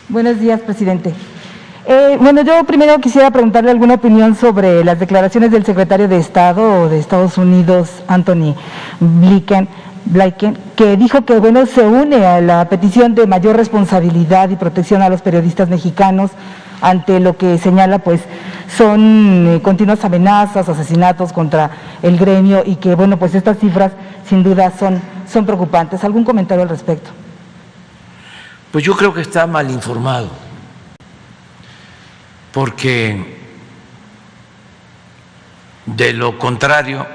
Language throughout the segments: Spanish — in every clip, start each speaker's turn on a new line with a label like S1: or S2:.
S1: Buenos días, presidente. Bueno, yo primero quisiera preguntarle alguna opinión sobre las declaraciones del secretario de Estado de Estados Unidos, Anthony Blinken, que dijo que, bueno, se une a la petición de mayor responsabilidad y protección a los periodistas mexicanos ante lo que señala, pues, son continuas amenazas, asesinatos contra el gremio y que, bueno, pues estas cifras sin duda son preocupantes. ¿Algún comentario al respecto?
S2: Pues yo creo que está mal informado, porque de lo contrario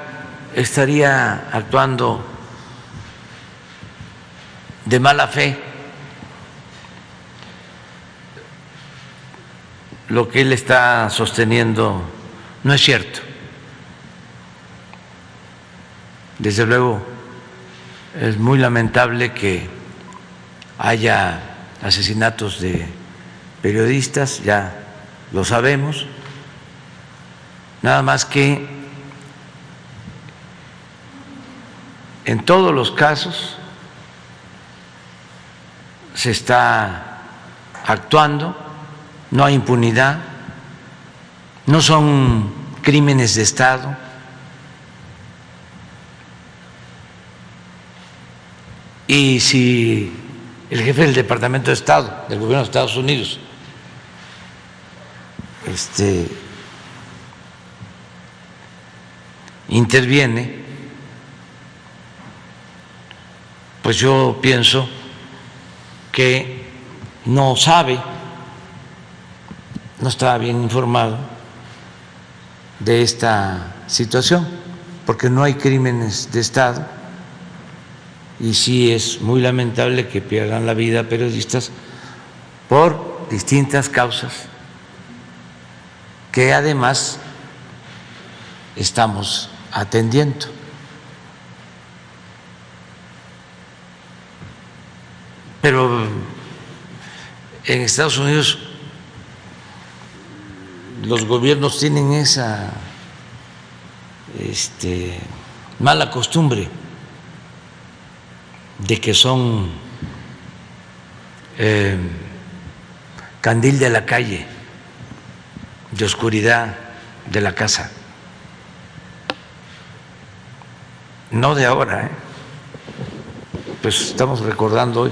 S2: estaría actuando de mala fe. Lo que él está sosteniendo no es cierto. Desde luego es muy lamentable que haya asesinatos de periodistas, ya lo sabemos, nada más que en todos los casos se está actuando, no hay impunidad, no son crímenes de Estado. Y si el jefe del Departamento de Estado del Gobierno de Estados Unidos interviene, pues yo pienso que no sabe, no está bien informado de esta situación, porque no hay crímenes de Estado y sí es muy lamentable que pierdan la vida periodistas por distintas causas que además estamos atendiendo. Pero en Estados Unidos los gobiernos tienen esa mala costumbre de que son candil de la calle, de oscuridad de la casa. No de ahora, pues estamos recordando hoy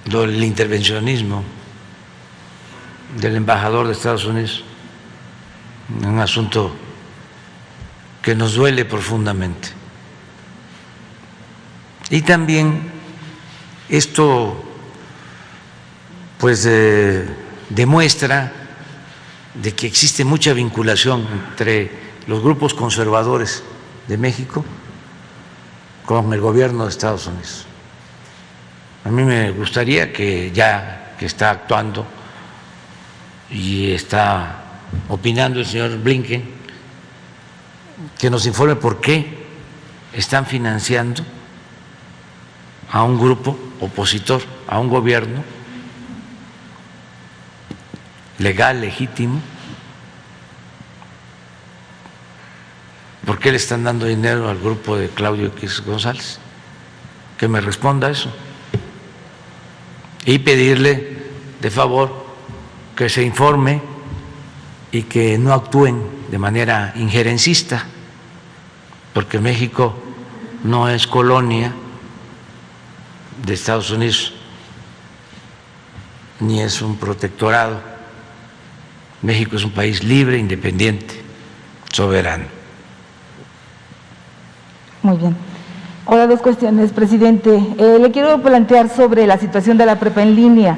S2: el intervencionismo del embajador de Estados Unidos, un asunto que nos duele profundamente. Y también esto pues demuestra de que existe mucha vinculación entre los grupos conservadores de México con el gobierno de Estados Unidos. A mí me gustaría que ya que está actuando y está opinando el señor Blinken, que nos informe por qué están financiando a un grupo opositor, a un gobierno legal, legítimo. ¿Por qué le están dando dinero al grupo de Claudio X González? Que me responda eso. Y pedirle de favor que se informe y que no actúen de manera injerencista, porque México no es colonia de Estados Unidos, ni es un protectorado. México es un país libre, independiente, soberano.
S1: Muy bien. Ahora dos cuestiones, presidente. Le quiero plantear sobre la situación de la prepa en línea.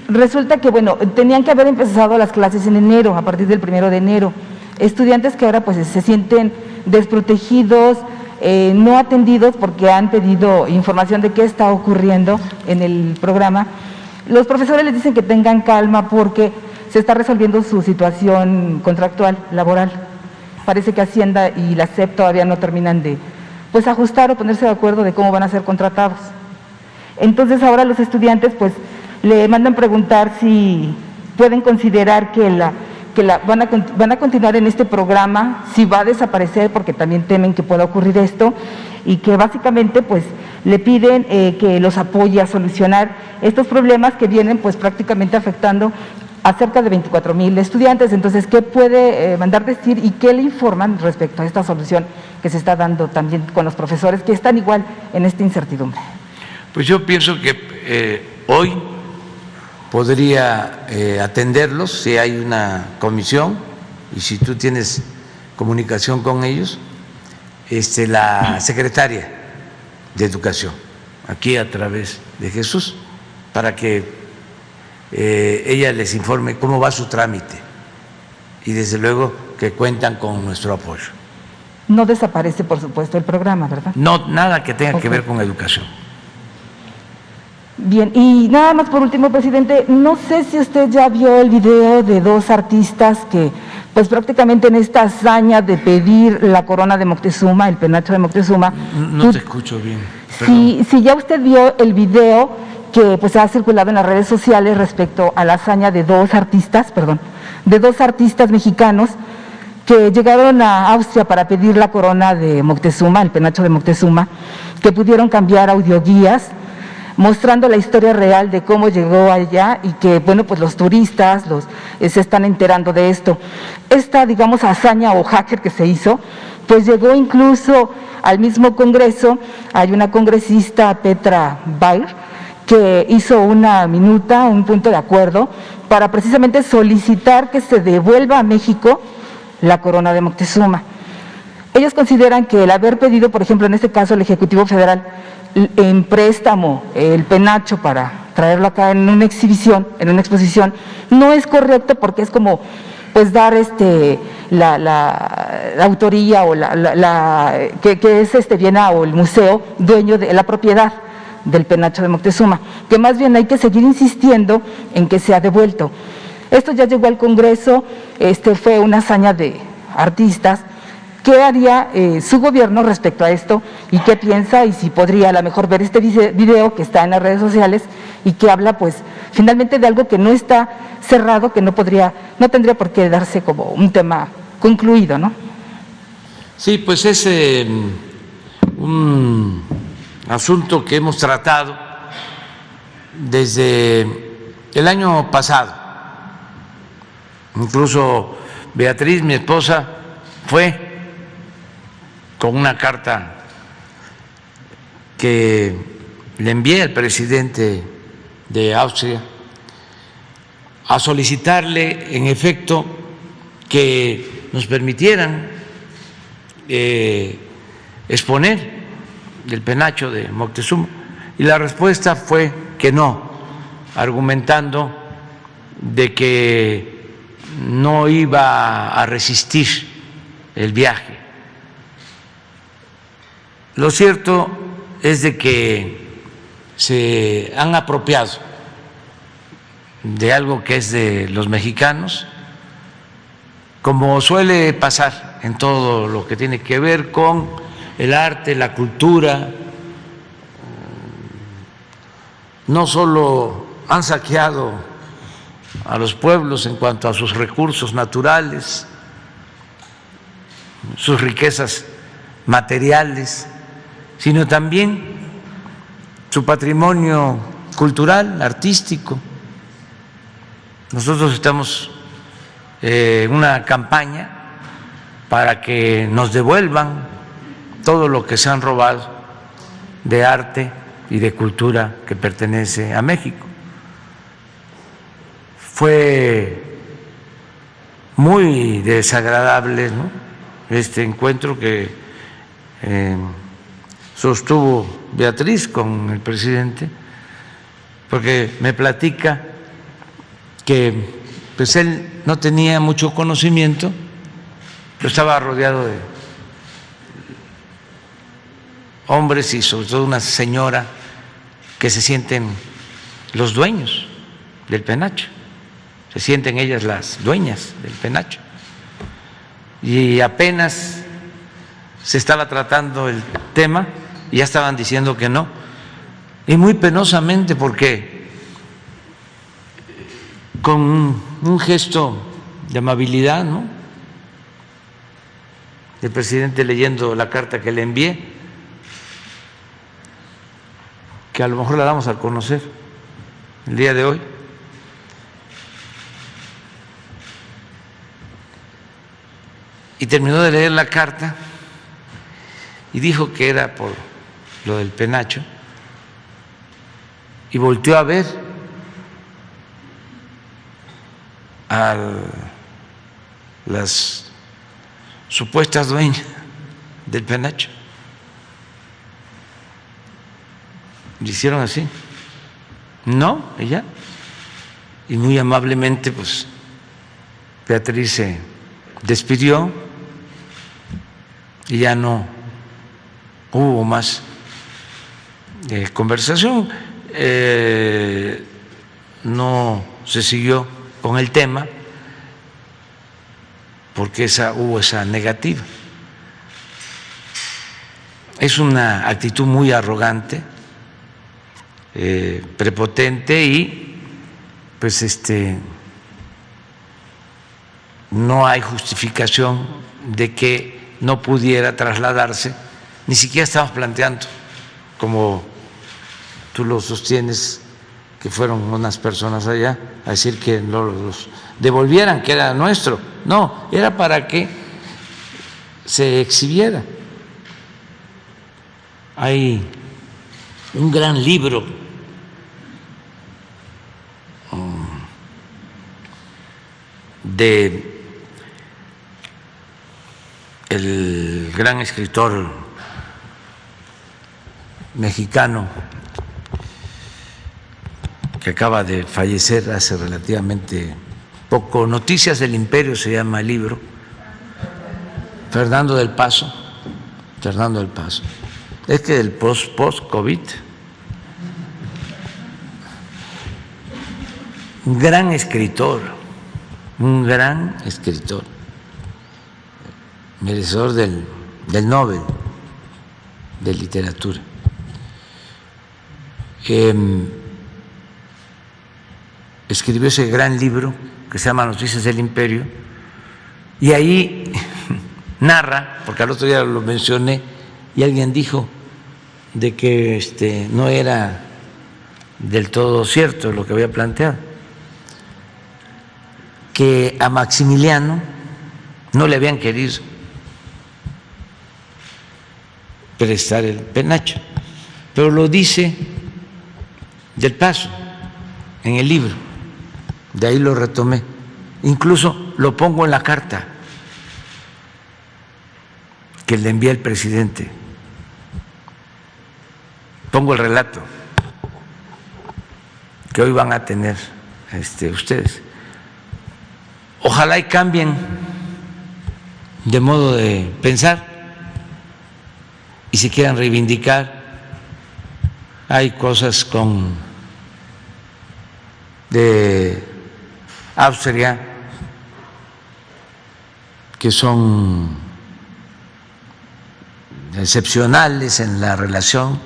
S1: Resulta que, bueno, tenían que haber empezado las clases en enero, a partir del 1 de enero. Estudiantes que ahora pues se sienten desprotegidos, no atendidos porque han pedido información de qué está ocurriendo en el programa. Los profesores les dicen que tengan calma porque se está resolviendo su situación contractual, laboral. Parece que Hacienda y la SEP todavía no terminan de pues ajustar o ponerse de acuerdo de cómo van a ser contratados. Entonces ahora los estudiantes pues le mandan preguntar si pueden considerar que que van a continuar en este programa, si va a desaparecer, porque también temen que pueda ocurrir esto, y que básicamente pues le piden que los apoye a solucionar estos problemas que vienen pues prácticamente afectando a cerca de 24,000 estudiantes. Entonces, ¿qué puede mandar decir y qué le informan respecto a esta solución que se está dando también con los profesores que están igual en esta incertidumbre?
S2: Pues yo pienso que hoy podría atenderlos si hay una comisión y si tú tienes comunicación con ellos, la secretaria de Educación, aquí a través de Jesús, para que ella les informe cómo va su trámite y desde luego que cuentan con nuestro apoyo.
S1: No desaparece, por supuesto, el programa, ¿verdad?
S2: No, nada que tenga que ver con educación.
S1: Bien, y nada más por último, presidente, no sé si usted ya vio el video de dos artistas que pues prácticamente en esta hazaña de pedir la corona de Moctezuma, el penacho de Moctezuma.
S2: No te escucho bien.
S1: Si ya usted vio el video que pues ha circulado en las redes sociales respecto a la hazaña de dos artistas mexicanos que llegaron a Austria para pedir la corona de Moctezuma, el penacho de Moctezuma, que pudieron cambiar audioguías mostrando la historia real de cómo llegó allá y que, bueno, pues los turistas se están enterando de esto. Esta, digamos, hazaña o hacker que se hizo, pues llegó incluso al mismo Congreso. Hay una congresista, Petra Baer, que hizo una minuta, un punto de acuerdo, para precisamente solicitar que se devuelva a México la corona de Moctezuma. Ellos consideran que el haber pedido, por ejemplo, en este caso el Ejecutivo Federal, en préstamo el penacho para traerlo acá en una exhibición, en una exposición, no es correcto porque es como pues dar la autoría o que es Viena o el museo dueño de la propiedad del penacho de Moctezuma, que más bien hay que seguir insistiendo en que sea devuelto. Esto ya llegó al Congreso, fue una hazaña de artistas. ¿Qué haría su gobierno respecto a esto y qué piensa y si podría a lo mejor ver este video que está en las redes sociales y que habla pues finalmente de algo que no está cerrado, que no tendría por qué darse como un tema concluido, ¿no?
S2: Sí, pues es un asunto que hemos tratado desde el año pasado. Incluso Beatriz, mi esposa, fue con una carta que le envié al presidente de Austria a solicitarle, en efecto, que nos permitieran exponer el penacho de Moctezuma, y la respuesta fue que no, argumentando de que no iba a resistir el viaje. Lo cierto es de que se han apropiado de algo que es de los mexicanos, como suele pasar en todo lo que tiene que ver con el arte, la cultura. No solo han saqueado a los pueblos en cuanto a sus recursos naturales, sus riquezas materiales, sino también su patrimonio cultural, artístico. Nosotros estamos en una campaña para que nos devuelvan todo lo que se han robado de arte y de cultura que pertenece a México. Fue muy desagradable, ¿no?, este encuentro que sostuvo Beatriz con el presidente, porque me platica que pues él no tenía mucho conocimiento, pero estaba rodeado de hombres y sobre todo una señora que se sienten los dueños del penacho, se sienten ellas las dueñas del penacho, y apenas se estaba tratando el tema y ya estaban diciendo que no, y muy penosamente, porque con un gesto de amabilidad, ¿no? El presidente leyendo la carta que le envié, que a lo mejor la damos a conocer el día de hoy. Y terminó de leer la carta y dijo que era por lo del penacho y volteó a ver a las supuestas dueñas del penacho. Le hicieron así, no, ella, y muy amablemente pues Beatriz se despidió y ya no hubo más conversación, no se siguió con el tema porque hubo esa negativa. Es una actitud muy arrogante, prepotente y pues no hay justificación de que no pudiera trasladarse, ni siquiera estamos planteando, como tú lo sostienes, que fueron unas personas allá a decir que no los devolvieran, que era nuestro. No, era para que se exhibiera. Hay un gran libro de el gran escritor mexicano que acaba de fallecer hace relativamente poco, Noticias del Imperio se llama el libro, Fernando del Paso. Es que el post-COVID, un gran escritor, merecedor del Nobel de Literatura. Escribió ese gran libro que se llama Noticias del Imperio y ahí narra, porque al otro día lo mencioné y alguien dijo de que no era del todo cierto lo que había planteado, que a Maximiliano no le habían querido prestar el penacho, pero lo dice del Paso en el libro, de ahí lo retomé, incluso lo pongo en la carta que le envía el presidente, pongo el relato que hoy van a tener ustedes. Ojalá y cambien de modo de pensar y se quieran reivindicar. Hay cosas de Austria que son excepcionales en la relación.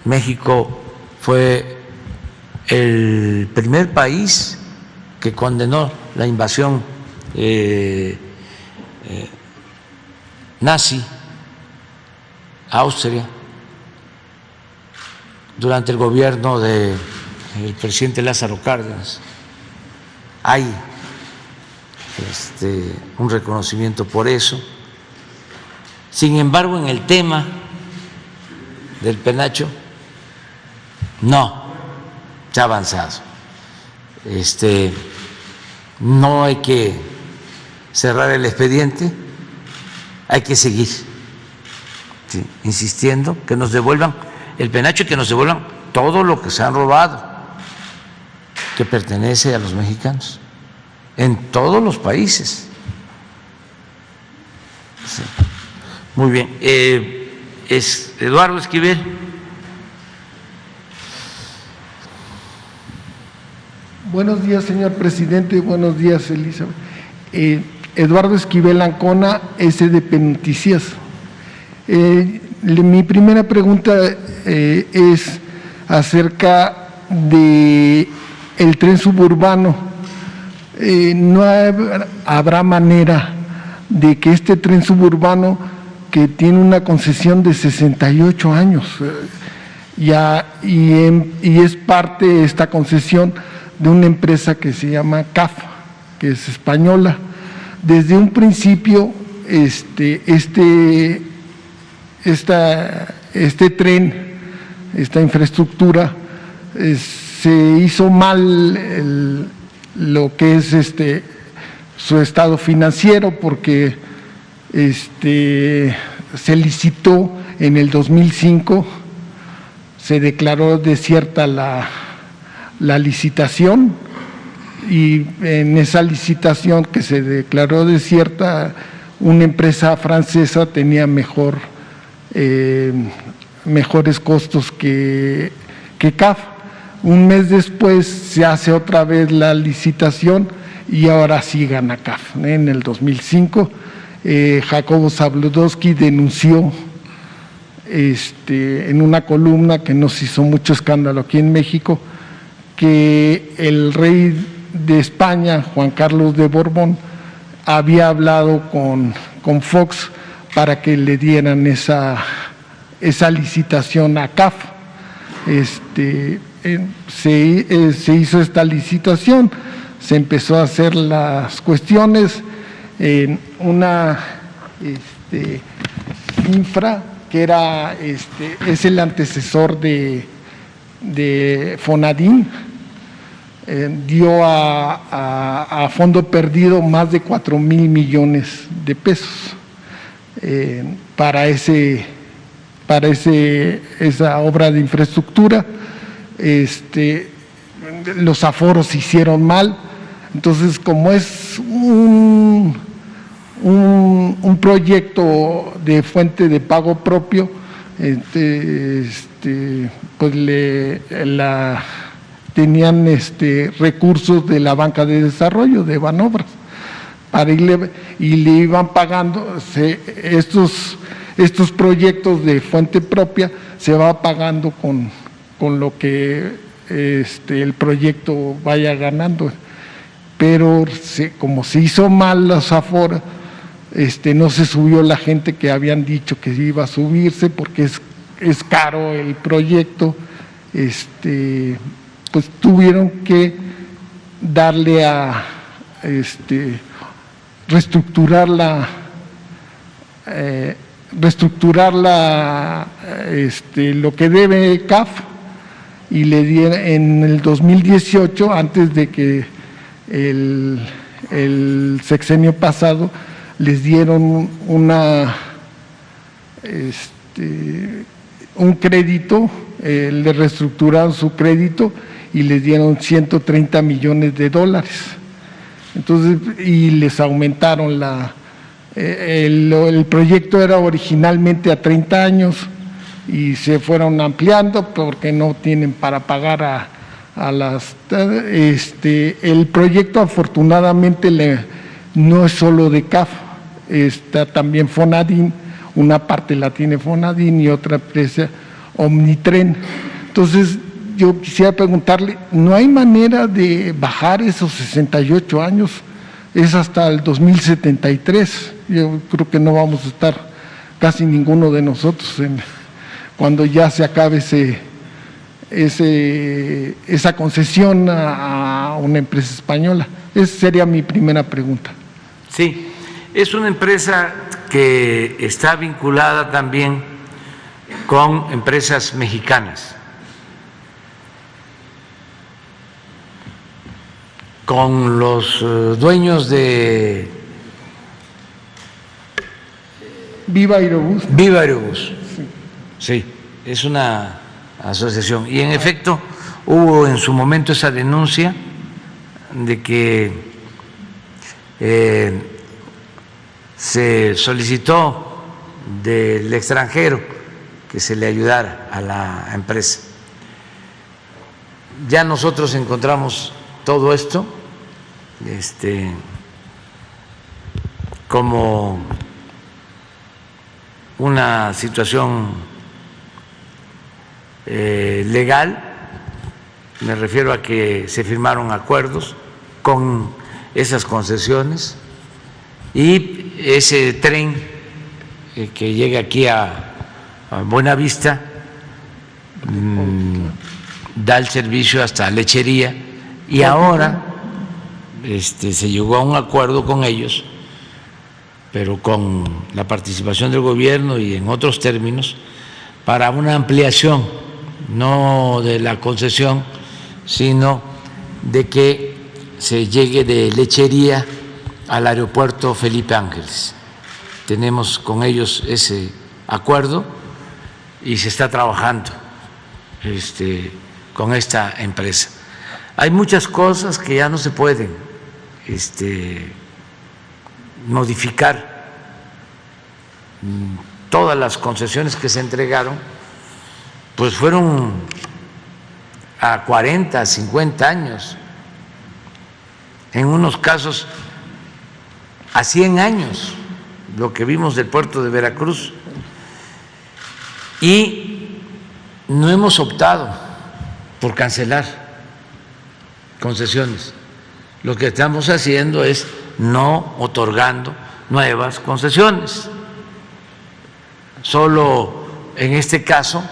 S2: México fue el primer país que condenó la invasión nazi a Austria durante el gobierno del presidente Lázaro Cárdenas. Hay un reconocimiento por eso. Sin embargo, en el tema del penacho no se ha avanzado. No hay que cerrar el expediente, hay que seguir insistiendo que nos devuelvan el penacho y que nos devuelvan todo lo que se han robado, que pertenece a los mexicanos en todos los países. Sí. Muy bien. Es Eduardo Esquivel.
S3: Buenos días, señor presidente. Buenos días, Elizabeth. Eduardo Esquivel Ancona, SDP Noticias. Mi primera pregunta es acerca de el tren suburbano. no habrá manera de que este tren suburbano, que tiene una concesión de 68 años, y es parte esta concesión de una empresa que se llama CAF, que es española. Desde un principio, este tren, esta infraestructura, se hizo mal lo que es su estado financiero, porque se licitó en el 2005, se declaró desierta la licitación, y en esa licitación que se declaró desierta, una empresa francesa tenía mejores costos que CAF. Un mes después se hace otra vez la licitación y ahora sí gana CAF. En el 2005, Jacobo Zabludowski denunció en una columna que nos hizo mucho escándalo aquí en México, que el rey de España, Juan Carlos de Borbón, había hablado con Fox para que le dieran esa licitación a CAF. Se hizo esta licitación, se empezó a hacer las cuestiones en una infra que es el antecesor de Fonadín. Dio a fondo perdido más de 4,000 millones de pesos para esa obra de infraestructura. Los aforos se hicieron mal. Entonces, como es un proyecto de fuente de pago propio, pues tenían recursos de la banca de desarrollo, de Banobras, y le iban pagando. Estos proyectos de fuente propia se va pagando con lo que el proyecto vaya ganando, pero como se hizo mal los aforos, no se subió la gente que habían dicho que iba a subirse, porque es caro el proyecto. Pues tuvieron que darle a reestructurar lo que debe CAF, y le dieron en el 2018, antes de que el sexenio pasado, les dieron un crédito, le reestructuraron su crédito y les dieron $130 millones. Entonces, y les aumentaron el proyecto era originalmente a 30 años y se fueron ampliando porque no tienen para pagar a las... el proyecto, afortunadamente, no es solo de CAF, está también Fonadín, una parte la tiene Fonadín y otra empresa, Omnitren. Entonces, yo quisiera preguntarle, ¿no hay manera de bajar esos 68 años? Es hasta el 2073. Yo creo que no vamos a estar casi ninguno de nosotros cuando ya se acabe esa concesión a una empresa española. Esa sería mi primera pregunta.
S2: Sí, es una empresa que está vinculada también con empresas mexicanas, con los dueños de
S3: Viva Aerobús.
S2: Viva Aerobús. Sí, es una asociación. Y en efecto, hubo en su momento esa denuncia de que se solicitó del extranjero que se le ayudara a la empresa. Ya nosotros encontramos todo esto como una situación legal. Me refiero a que se firmaron acuerdos con esas concesiones, y ese tren que llega aquí a Buenavista da el servicio hasta Lechería, y ahora se llegó a un acuerdo con ellos, pero con la participación del gobierno y en otros términos, para una ampliación, no de la concesión, sino de que se llegue de Lechería al aeropuerto Felipe Ángeles. Tenemos con ellos ese acuerdo y se está trabajando con esta empresa. Hay muchas cosas que ya no se pueden modificar. Todas las concesiones que se entregaron pues fueron a 40, 50 años, en unos casos a 100 años, lo que vimos del puerto de Veracruz, y no hemos optado por cancelar concesiones. Lo que estamos haciendo es no otorgando nuevas concesiones. Solo en este caso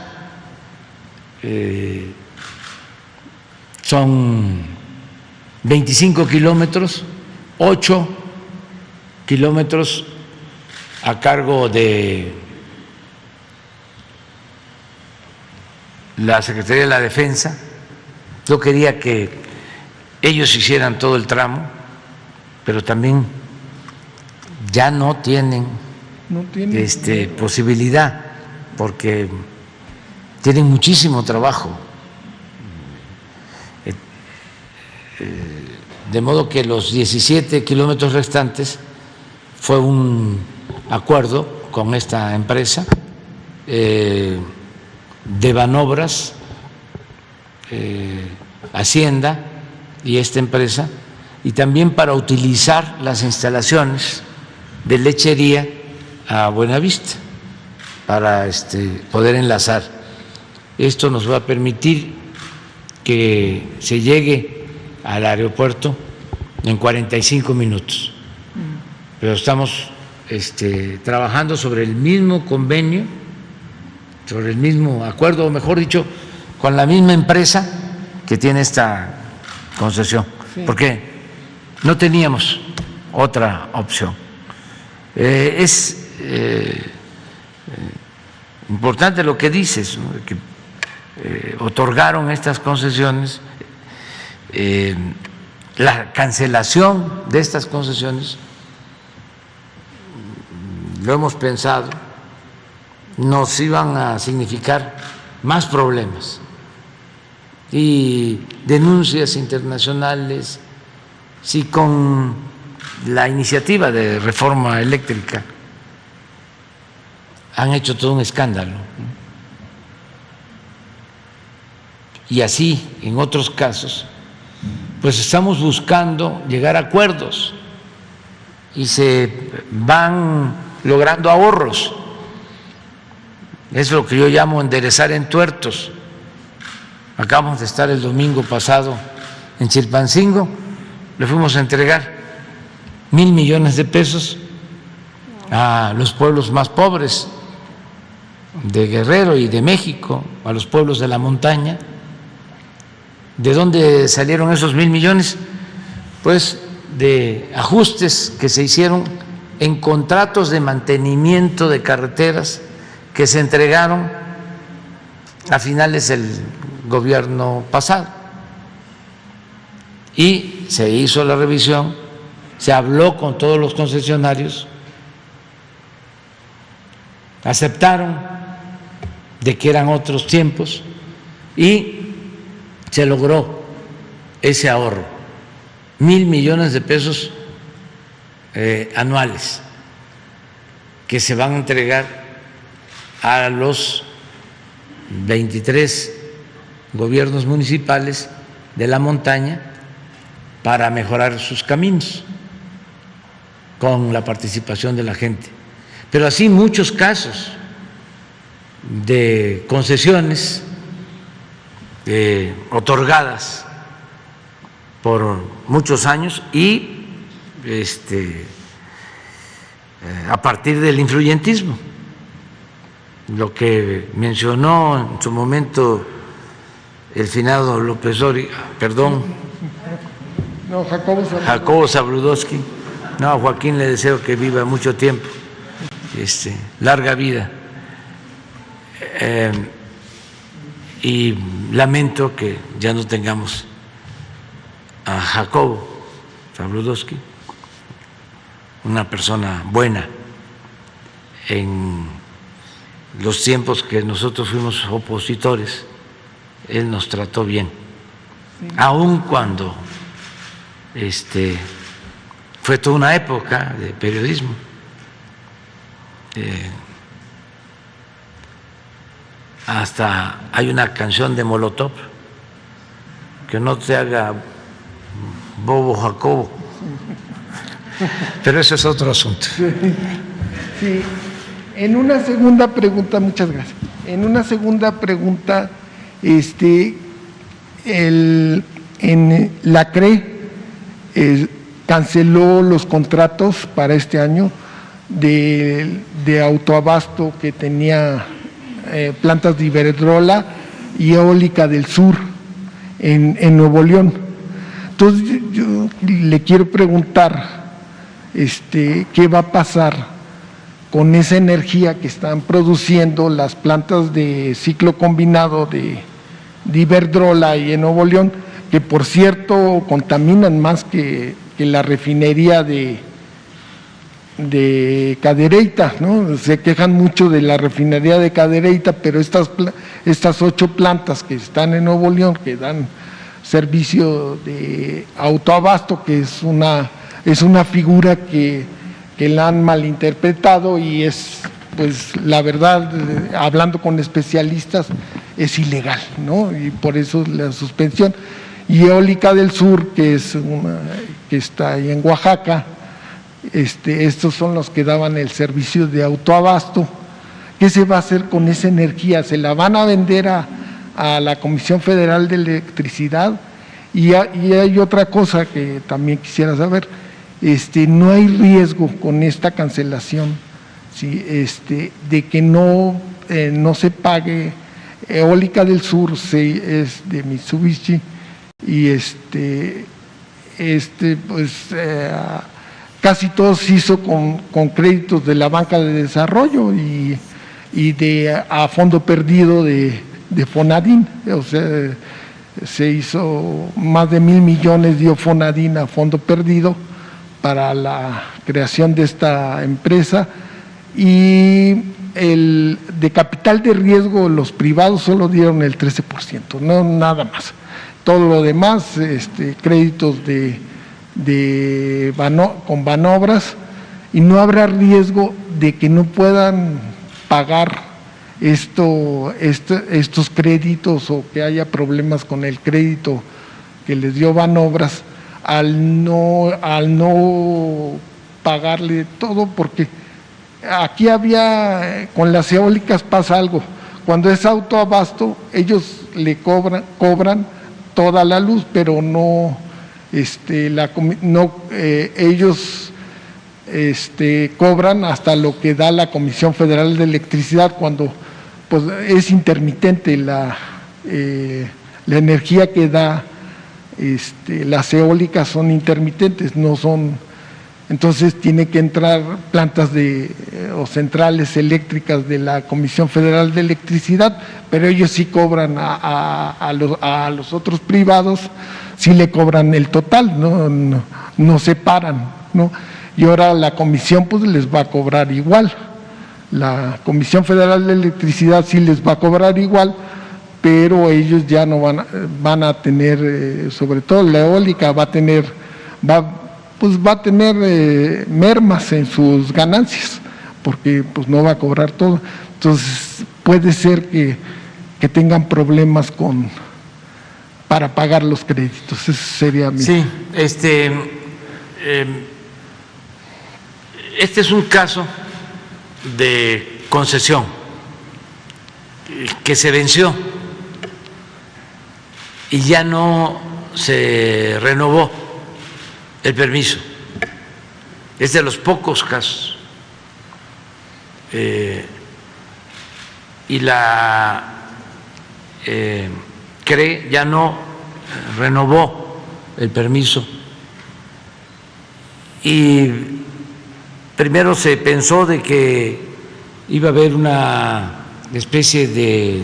S2: son 25 kilómetros, 8 kilómetros a cargo de la Secretaría de la Defensa. Yo quería que ellos hicieran todo el tramo, pero también ya no tienen posibilidad, porque tienen muchísimo trabajo. De modo que los 17 kilómetros restantes fue un acuerdo con esta empresa de Banobras, Hacienda y esta empresa, y también para utilizar las instalaciones de Lechería a Buenavista para poder enlazar. Esto nos va a permitir que se llegue al aeropuerto en 45 minutos. Pero estamos trabajando sobre el mismo convenio, sobre el mismo acuerdo, o mejor dicho, con la misma empresa que tiene esta concesión, porque no teníamos otra opción. Es importante lo que dices, ¿no? Que otorgaron estas concesiones, la cancelación de estas concesiones, lo hemos pensado, nos iban a significar más problemas y denuncias internacionales. Si con la iniciativa de reforma eléctrica han hecho todo un escándalo, ¿no? Y así en otros casos, pues estamos buscando llegar a acuerdos y se van logrando ahorros. Es lo que yo llamo enderezar entuertos. Acabamos de estar el domingo pasado en Chilpancingo, le fuimos a entregar 1,000 millones de pesos a los pueblos más pobres de Guerrero y de México, a los pueblos de la montaña. ¿De dónde salieron esos 1,000 millones? Pues de ajustes que se hicieron en contratos de mantenimiento de carreteras que se entregaron a finales del gobierno pasado. Y se hizo la revisión, se habló con todos los concesionarios, aceptaron de que eran otros tiempos y se logró ese ahorro, 1,000 millones de pesos anuales que se van a entregar a los 23 gobiernos municipales de la montaña para mejorar sus caminos con la participación de la gente. Pero así muchos casos de concesiones otorgadas por muchos años y a partir del influyentismo. Lo que mencionó en su momento el finado López Dóriga, perdón,
S3: No,
S2: Jacobo Zabludovsky. No, a Joaquín le deseo que viva mucho tiempo, larga vida. Y lamento que ya no tengamos a Jacobo Zabludovsky, una persona buena. En los tiempos que nosotros fuimos opositores, él nos trató bien, aun cuando fue toda una época de periodismo. Hasta hay una canción de Molotov, que no te haga bobo Jacobo, pero eso es otro asunto.
S3: Sí. En una segunda pregunta, muchas gracias. En una segunda pregunta, en la CRE canceló los contratos para este año de autoabasto que tenía plantas de Iberdrola y Eólica del Sur en Nuevo León. Entonces yo le quiero preguntar qué va a pasar con esa energía que están produciendo las plantas de ciclo combinado de Iberdrola y en Nuevo León, que por cierto contaminan más que la refinería de Cadereyta, ¿no? Se quejan mucho de la refinería de Cadereyta, pero estas 8 plantas que están en Nuevo León, que dan servicio de autoabasto, que es una figura que la han malinterpretado y es, pues la verdad, hablando con especialistas, es ilegal, ¿no? Y por eso la suspensión. Y Eólica del Sur, que está ahí en Oaxaca, estos son los que daban el servicio de autoabasto. ¿Qué se va a hacer con esa energía? ¿Se la van a vender a la Comisión Federal de Electricidad? Y hay otra cosa que también quisiera saber. No hay riesgo con esta cancelación, ¿sí? De que no se pague. Eólica del Sur es de Mitsubishi y casi todo se hizo con créditos de la banca de desarrollo y a fondo perdido de Fonadín. O sea, se hizo más de 1,000 millones, dio Fonadín a fondo perdido para la creación de esta empresa, y de capital de riesgo los privados solo dieron el 13%, no nada más. Todo lo demás, créditos con Banobras, y no habrá riesgo de que no puedan pagar estos créditos, o que haya problemas con el crédito que les dio Banobras al no pagarle todo, porque aquí con las eólicas pasa algo. Cuando es autoabasto, ellos le cobran toda la luz, pero no, ellos cobran hasta lo que da la Comisión Federal de Electricidad, cuando pues es intermitente la energía que da. Las eólicas son intermitentes, no son. Entonces tiene que entrar plantas o centrales eléctricas de la Comisión Federal de Electricidad, pero ellos sí cobran a los otros privados, sí le cobran el total, no separan, ¿no? Y ahora la comisión pues les va a cobrar igual. La Comisión Federal de Electricidad sí les va a cobrar igual, pero ellos ya no van a tener, sobre todo la eólica va a tener mermas en sus ganancias, porque pues no va a cobrar todo. Entonces puede ser que tengan problemas para pagar los créditos. Ese sería mi...
S2: Sí, este es un caso de concesión que se venció y ya no se renovó el permiso es de los pocos casos. Y la CRE ya no renovó el permiso. Y primero se pensó de que iba a haber una especie de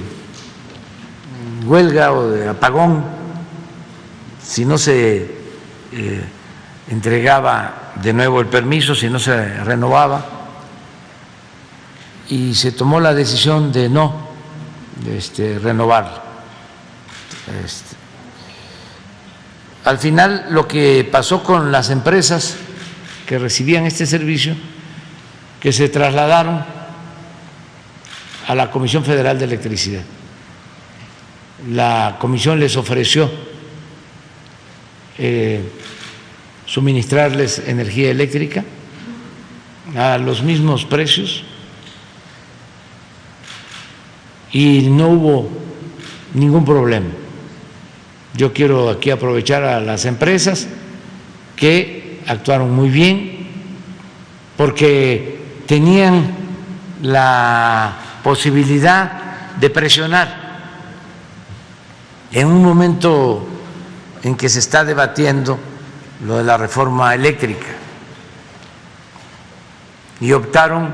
S2: huelga o de apagón si no se entregaba de nuevo el permiso, si no se renovaba, y se tomó la decisión de no renovarlo. Al final, lo que pasó con las empresas que recibían este servicio, que se trasladaron a la Comisión Federal de Electricidad. La comisión les ofreció suministrarles energía eléctrica a los mismos precios y no hubo ningún problema. Yo quiero aquí aprovechar a las empresas que actuaron muy bien porque tenían la posibilidad de presionar en un momento en que se está debatiendo lo de la reforma eléctrica y optaron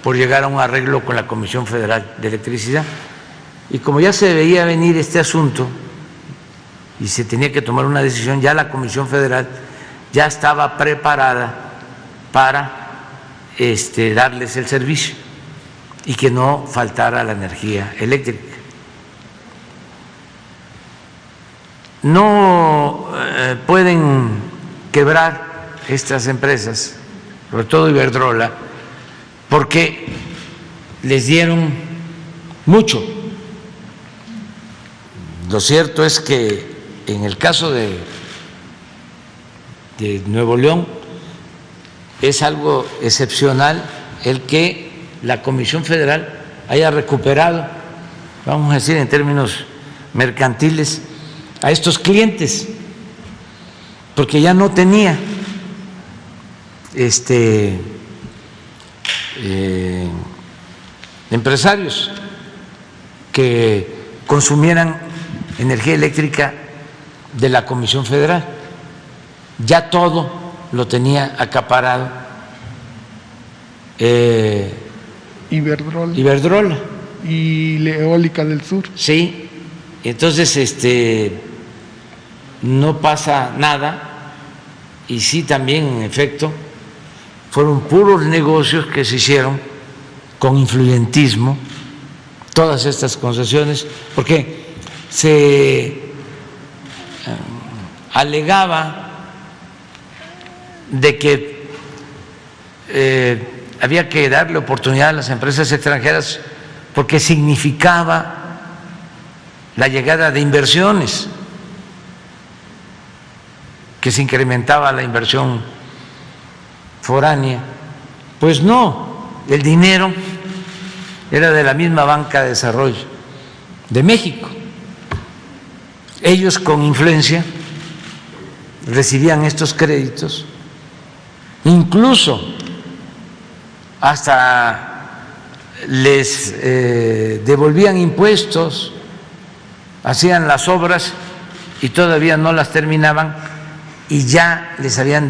S2: por llegar a un arreglo con la Comisión Federal de Electricidad. Y como ya se veía venir este asunto y se tenía que tomar una decisión, ya la Comisión Federal ya estaba preparada para darles el servicio y que no faltara la energía eléctrica. No pueden quebrar estas empresas, sobre todo Iberdrola, porque les dieron mucho. Lo cierto es que en el caso de Nuevo León es algo excepcional el que la Comisión Federal haya recuperado, vamos a decir en términos mercantiles, a estos clientes, porque ya no tenía empresarios que consumieran energía eléctrica de la Comisión Federal, ya todo lo tenía acaparado Iberdrola
S3: y Eólica del Sur.
S2: Sí, entonces no pasa nada. Y sí, también en efecto fueron puros negocios que se hicieron con influyentismo, todas estas concesiones, porque se alegaba de que había que darle oportunidad a las empresas extranjeras porque significaba la llegada de inversiones, que se incrementaba la inversión foránea. Pues no, el dinero era de la misma Banca de Desarrollo de México. Ellos con influencia recibían estos créditos, incluso hasta les devolvían impuestos, hacían las obras y todavía no las terminaban y ya les habían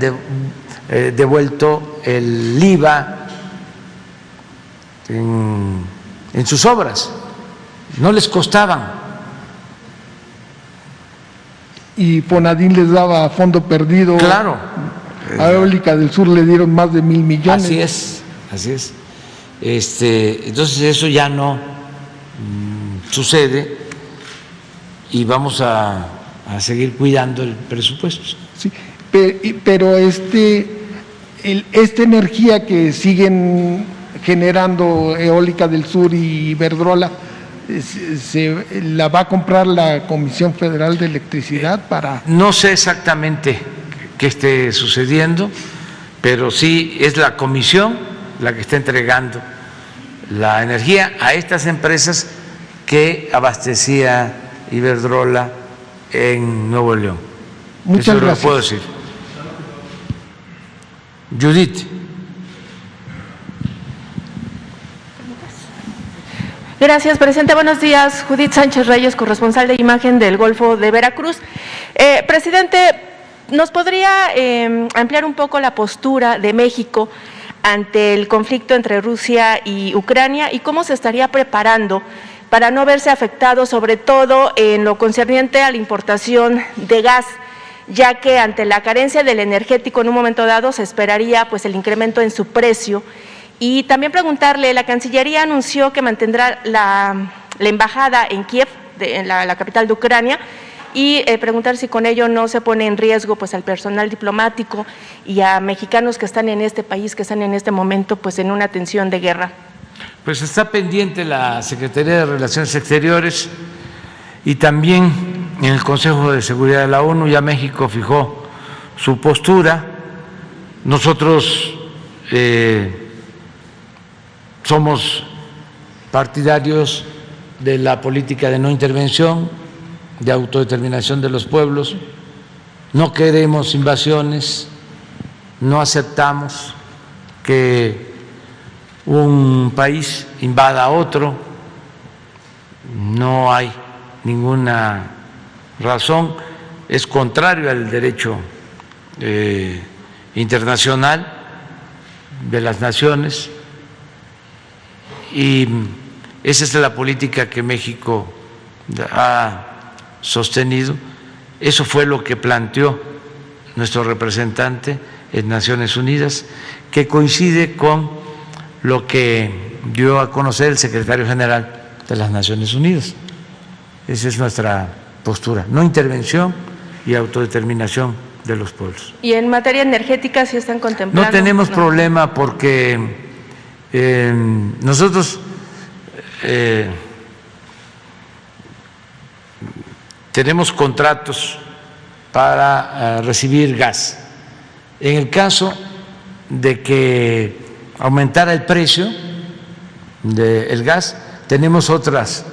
S2: devuelto el IVA en sus obras, no les costaban.
S3: Y Fonadín les daba fondo perdido.
S2: Claro.
S3: A Eólica del Sur le dieron más de 1,000 millones.
S2: Así es. Entonces eso ya no sucede y vamos a seguir cuidando el presupuesto.
S3: Sí, pero esta energía que siguen generando Eólica del Sur y Iberdrola, la va a comprar la Comisión Federal de Electricidad para...
S2: No sé exactamente qué esté sucediendo, pero sí es la comisión la que está entregando la energía a estas empresas que abastecía Iberdrola en Nuevo León.
S3: Muchas
S2: Eso
S3: gracias.
S2: lo puedo decir. Judith.
S4: Gracias, presidente. Buenos días. Judith Sánchez Reyes, corresponsal de Imagen del Golfo de Veracruz. Presidente, ¿nos podría ampliar un poco la postura de México ante el conflicto entre Rusia y Ucrania y cómo se estaría preparando para no verse afectado, sobre todo en lo concerniente a la importación de gas, ya que ante la carencia del energético en un momento dado se esperaría pues el incremento en su precio? Y también preguntarle, la Cancillería anunció que mantendrá la embajada en Kiev, en la capital de Ucrania, y preguntar si con ello no se pone en riesgo pues al personal diplomático y a mexicanos que están en este país, que están en este momento pues en una tensión de guerra.
S2: Pues está pendiente la Secretaría de Relaciones Exteriores y también en el Consejo de Seguridad de la ONU ya México fijó su postura. Nosotros somos partidarios de la política de no intervención, de autodeterminación de los pueblos, no queremos invasiones, no aceptamos que un país invada a otro, no hay ninguna razón, es contrario al derecho internacional de las naciones. Y esa es la política que México ha sostenido. Eso fue lo que planteó nuestro representante en Naciones Unidas, que coincide con lo que dio a conocer el secretario general de las Naciones Unidas. Esa es nuestra postura, no intervención y autodeterminación de los pueblos.
S4: ¿Y en materia energética sí están contemplando?
S2: No tenemos problema porque nosotros tenemos contratos para recibir gas. En el caso de que aumentara el precio del gas, tenemos otras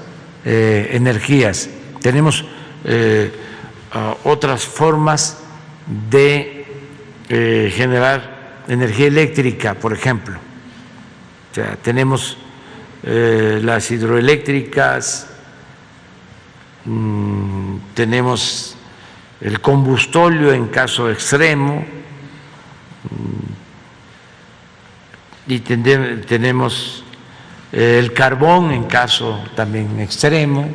S2: energías, tenemos otras formas de generar energía eléctrica, por ejemplo. O sea, tenemos las hidroeléctricas, tenemos el combustóleo en caso extremo y tenemos el carbón en caso también extremo,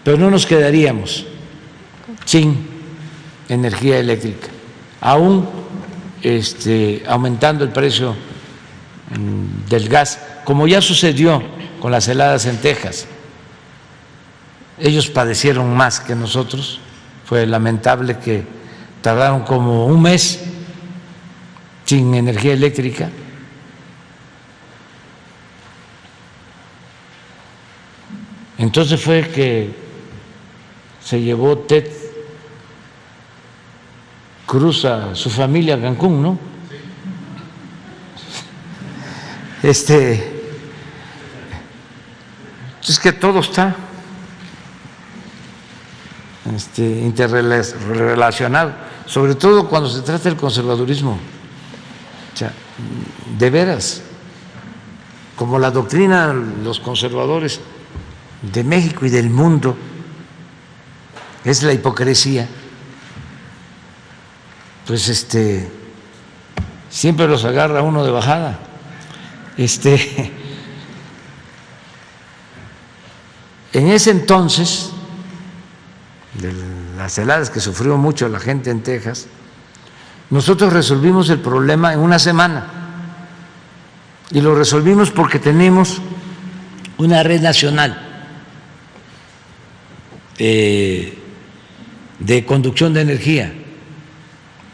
S2: pero no nos quedaríamos sin energía eléctrica, aún aumentando el precio del gas, como ya sucedió con las heladas en Texas. Ellos padecieron más que nosotros, fue lamentable que tardaron como un mes sin energía eléctrica. Entonces fue que se llevó Ted Cruz a su familia a Cancún, ¿no? Es que todo está interrelacionado, sobre todo cuando se trata del conservadurismo. O sea, de veras, como la doctrina de los conservadores de México y del mundo es la hipocresía, pues siempre los agarra uno de bajada. En ese entonces, de las heladas que sufrió mucho la gente en Texas, nosotros resolvimos el problema en una semana y lo resolvimos porque tenemos una red nacional de conducción de energía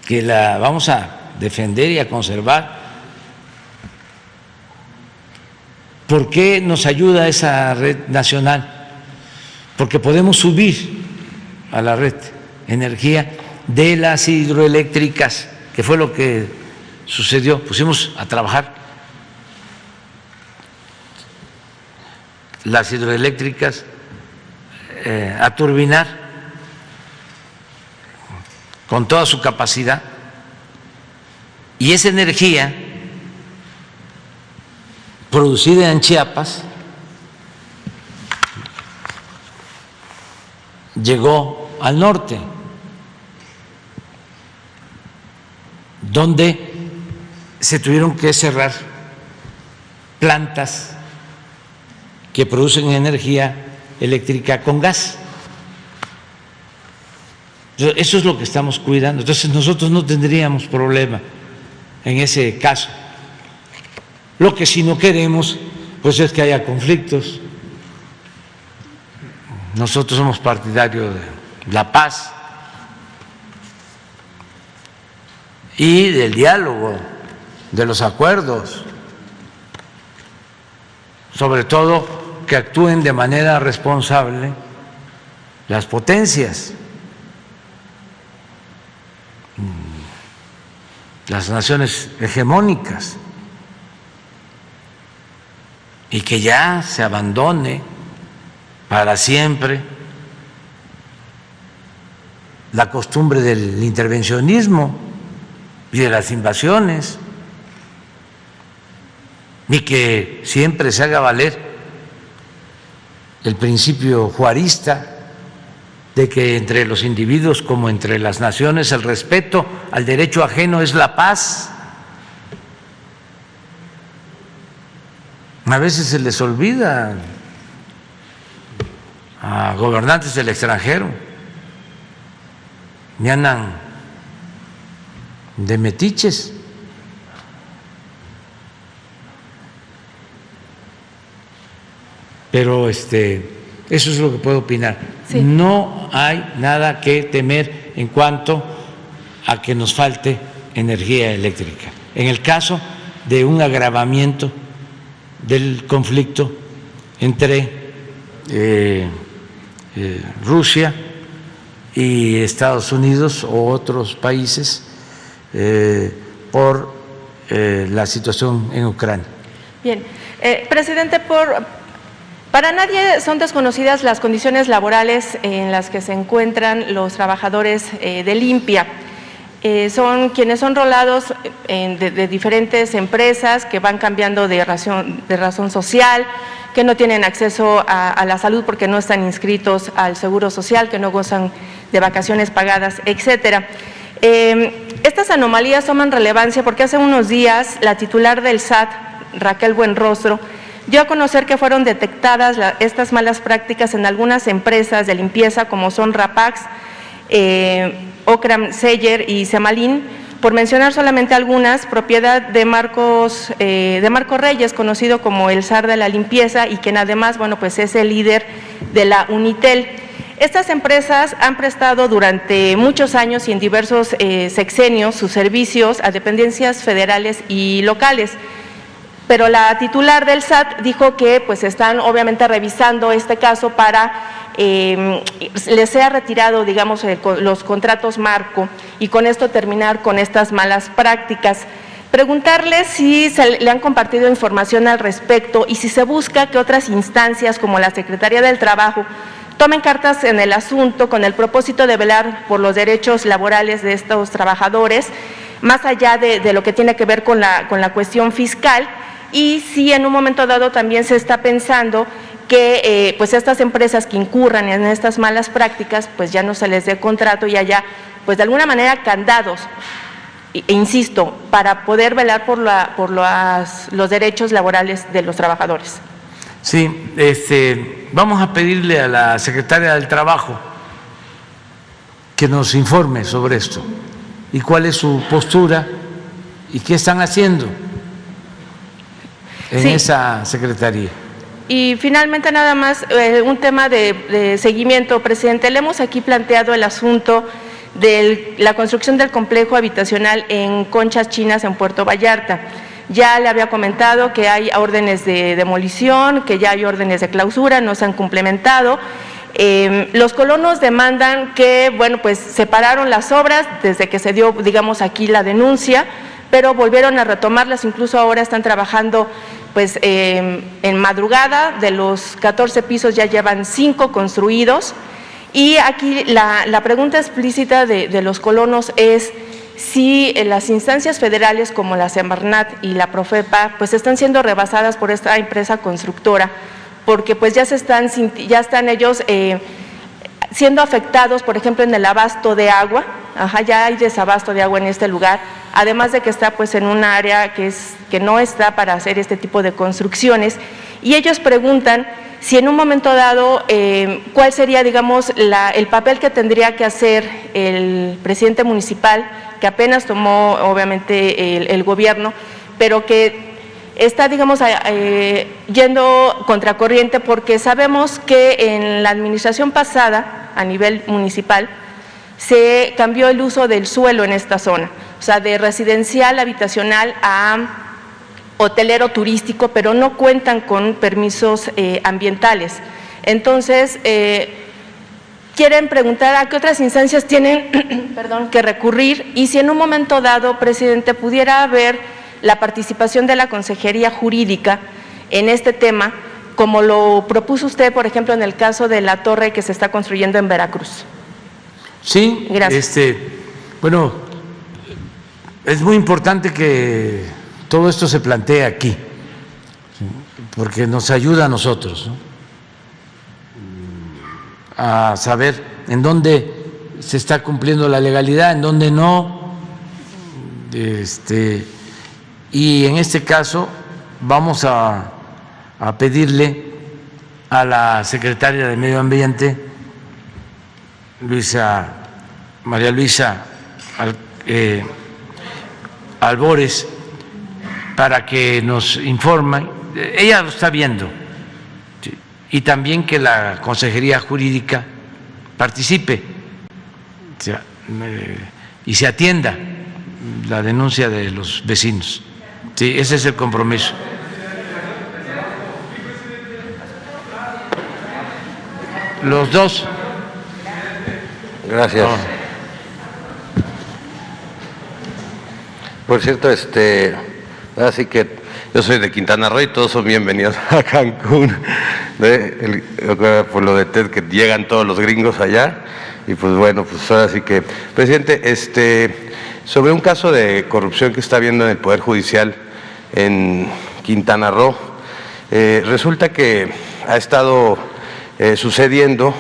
S2: que la vamos a defender y a conservar. ¿Por qué nos ayuda esa red nacional? Porque podemos subir a la red energía de las hidroeléctricas, que fue lo que sucedió. Pusimos a trabajar las hidroeléctricas, a turbinar con toda su capacidad Y esa energía producida en Chiapas llegó al norte, donde se tuvieron que cerrar plantas que producen energía eléctrica con gas. Eso es lo que estamos cuidando. Entonces nosotros no tendríamos problema en ese caso. Lo que sí no queremos, pues, es que haya conflictos. Nosotros somos partidarios de la paz y del diálogo, de los acuerdos, sobre todo que actúen de manera responsable las potencias, las naciones hegemónicas, y que ya se abandone para siempre la costumbre del intervencionismo y de las invasiones, y que siempre se haga valer el principio juarista de que entre los individuos como entre las naciones el respeto al derecho ajeno es la paz. A veces se les olvida a gobernantes del extranjero y andan de metiches. Pero eso es lo que puedo opinar.
S4: Sí.
S2: No hay nada que temer en cuanto a que nos falte energía eléctrica. En el caso de un agravamiento del conflicto entre Rusia y Estados Unidos o otros países por la situación en Ucrania.
S4: Bien, presidente, para nadie son desconocidas las condiciones laborales en las que se encuentran los trabajadores de Limpia. Son quienes son rolados de diferentes empresas que van cambiando de razón social, que no tienen acceso a la salud porque no están inscritos al Seguro Social, que no gozan de vacaciones pagadas, etcétera. Estas anomalías toman relevancia porque hace unos días la titular del SAT, Raquel Buenrostro, dio a conocer que fueron detectadas estas malas prácticas en algunas empresas de limpieza como son Rapax, Ocram Seller y Semalín, por mencionar solamente algunas, propiedad de Marco Reyes, conocido como el zar de la limpieza y quien además, bueno, pues es el líder de la Unitel. Estas empresas han prestado durante muchos años y en diversos sexenios sus servicios a dependencias federales y locales. Pero la titular del SAT dijo que pues están obviamente revisando este caso para les sea retirado, digamos, los contratos marco y con esto terminar con estas malas prácticas. Preguntarle si le han compartido información al respecto y si se busca que otras instancias como la Secretaría del Trabajo tomen cartas en el asunto con el propósito de velar por los derechos laborales de estos trabajadores, más allá de lo que tiene que ver con la cuestión fiscal, y si en un momento dado también se está pensando que pues estas empresas que incurran en estas malas prácticas pues ya no se les dé contrato y haya pues de alguna manera candados, e insisto, para poder velar por los derechos laborales de los trabajadores.
S2: Sí, vamos a pedirle a la Secretaria del Trabajo que nos informe sobre esto y cuál es su postura y qué están haciendo en esa secretaría.
S4: Y finalmente nada más un tema de seguimiento, presidente. Le hemos aquí planteado el asunto de la construcción del complejo habitacional en Conchas Chinas en Puerto Vallarta. Ya le había comentado que hay órdenes de demolición, que ya hay órdenes de clausura, no se han complementado. Los colonos demandan que, bueno, pues separaron las obras desde que se dio, digamos, aquí la denuncia, pero volvieron a retomarlas, incluso ahora están trabajando pues en madrugada. De los 14 pisos ya llevan 5 construidos y aquí la pregunta explícita de los colonos es si las instancias federales como la Semarnat y la Profepa pues están siendo rebasadas por esta empresa constructora, porque pues ya están ellos siendo afectados, por ejemplo, en el abasto de agua. Ya hay desabasto de agua en este lugar, además de que está pues en un área que no está para hacer este tipo de construcciones, y ellos preguntan si en un momento dado, cuál sería, digamos, el papel que tendría que hacer el presidente municipal, que apenas tomó, obviamente, el gobierno, pero que está, digamos, yendo contracorriente, porque sabemos que en la administración pasada, a nivel municipal, se cambió el uso del suelo en esta zona, o sea, de residencial habitacional a hotelero turístico, pero no cuentan con permisos ambientales. Entonces, quieren preguntar a qué otras instancias tienen que recurrir, y si en un momento dado, presidente, pudiera haber la participación de la Consejería Jurídica en este tema, como lo propuso usted, por ejemplo, en el caso de la torre que se está construyendo en Veracruz.
S2: Sí,
S4: gracias.
S2: Bueno, es muy importante que todo esto se plantee aquí, porque nos ayuda a nosotros, ¿no?, a saber en dónde se está cumpliendo la legalidad, en dónde no. Y en este caso vamos a pedirle a la secretaria de Medio Ambiente, María Luisa Albores, para que nos informe. Ella lo está viendo, ¿sí?, y también que la Consejería Jurídica participe, o sea, y se atienda la denuncia de los vecinos. Sí, ese es el compromiso. Los dos.
S5: Gracias. Por cierto, así que yo soy de Quintana Roo y todos son bienvenidos a Cancún, por lo de TED, que llegan todos los gringos allá. Y pues bueno, pues ahora sí que, presidente, sobre un caso de corrupción que está habiendo en el Poder Judicial en Quintana Roo, resulta que ha estado sucediendo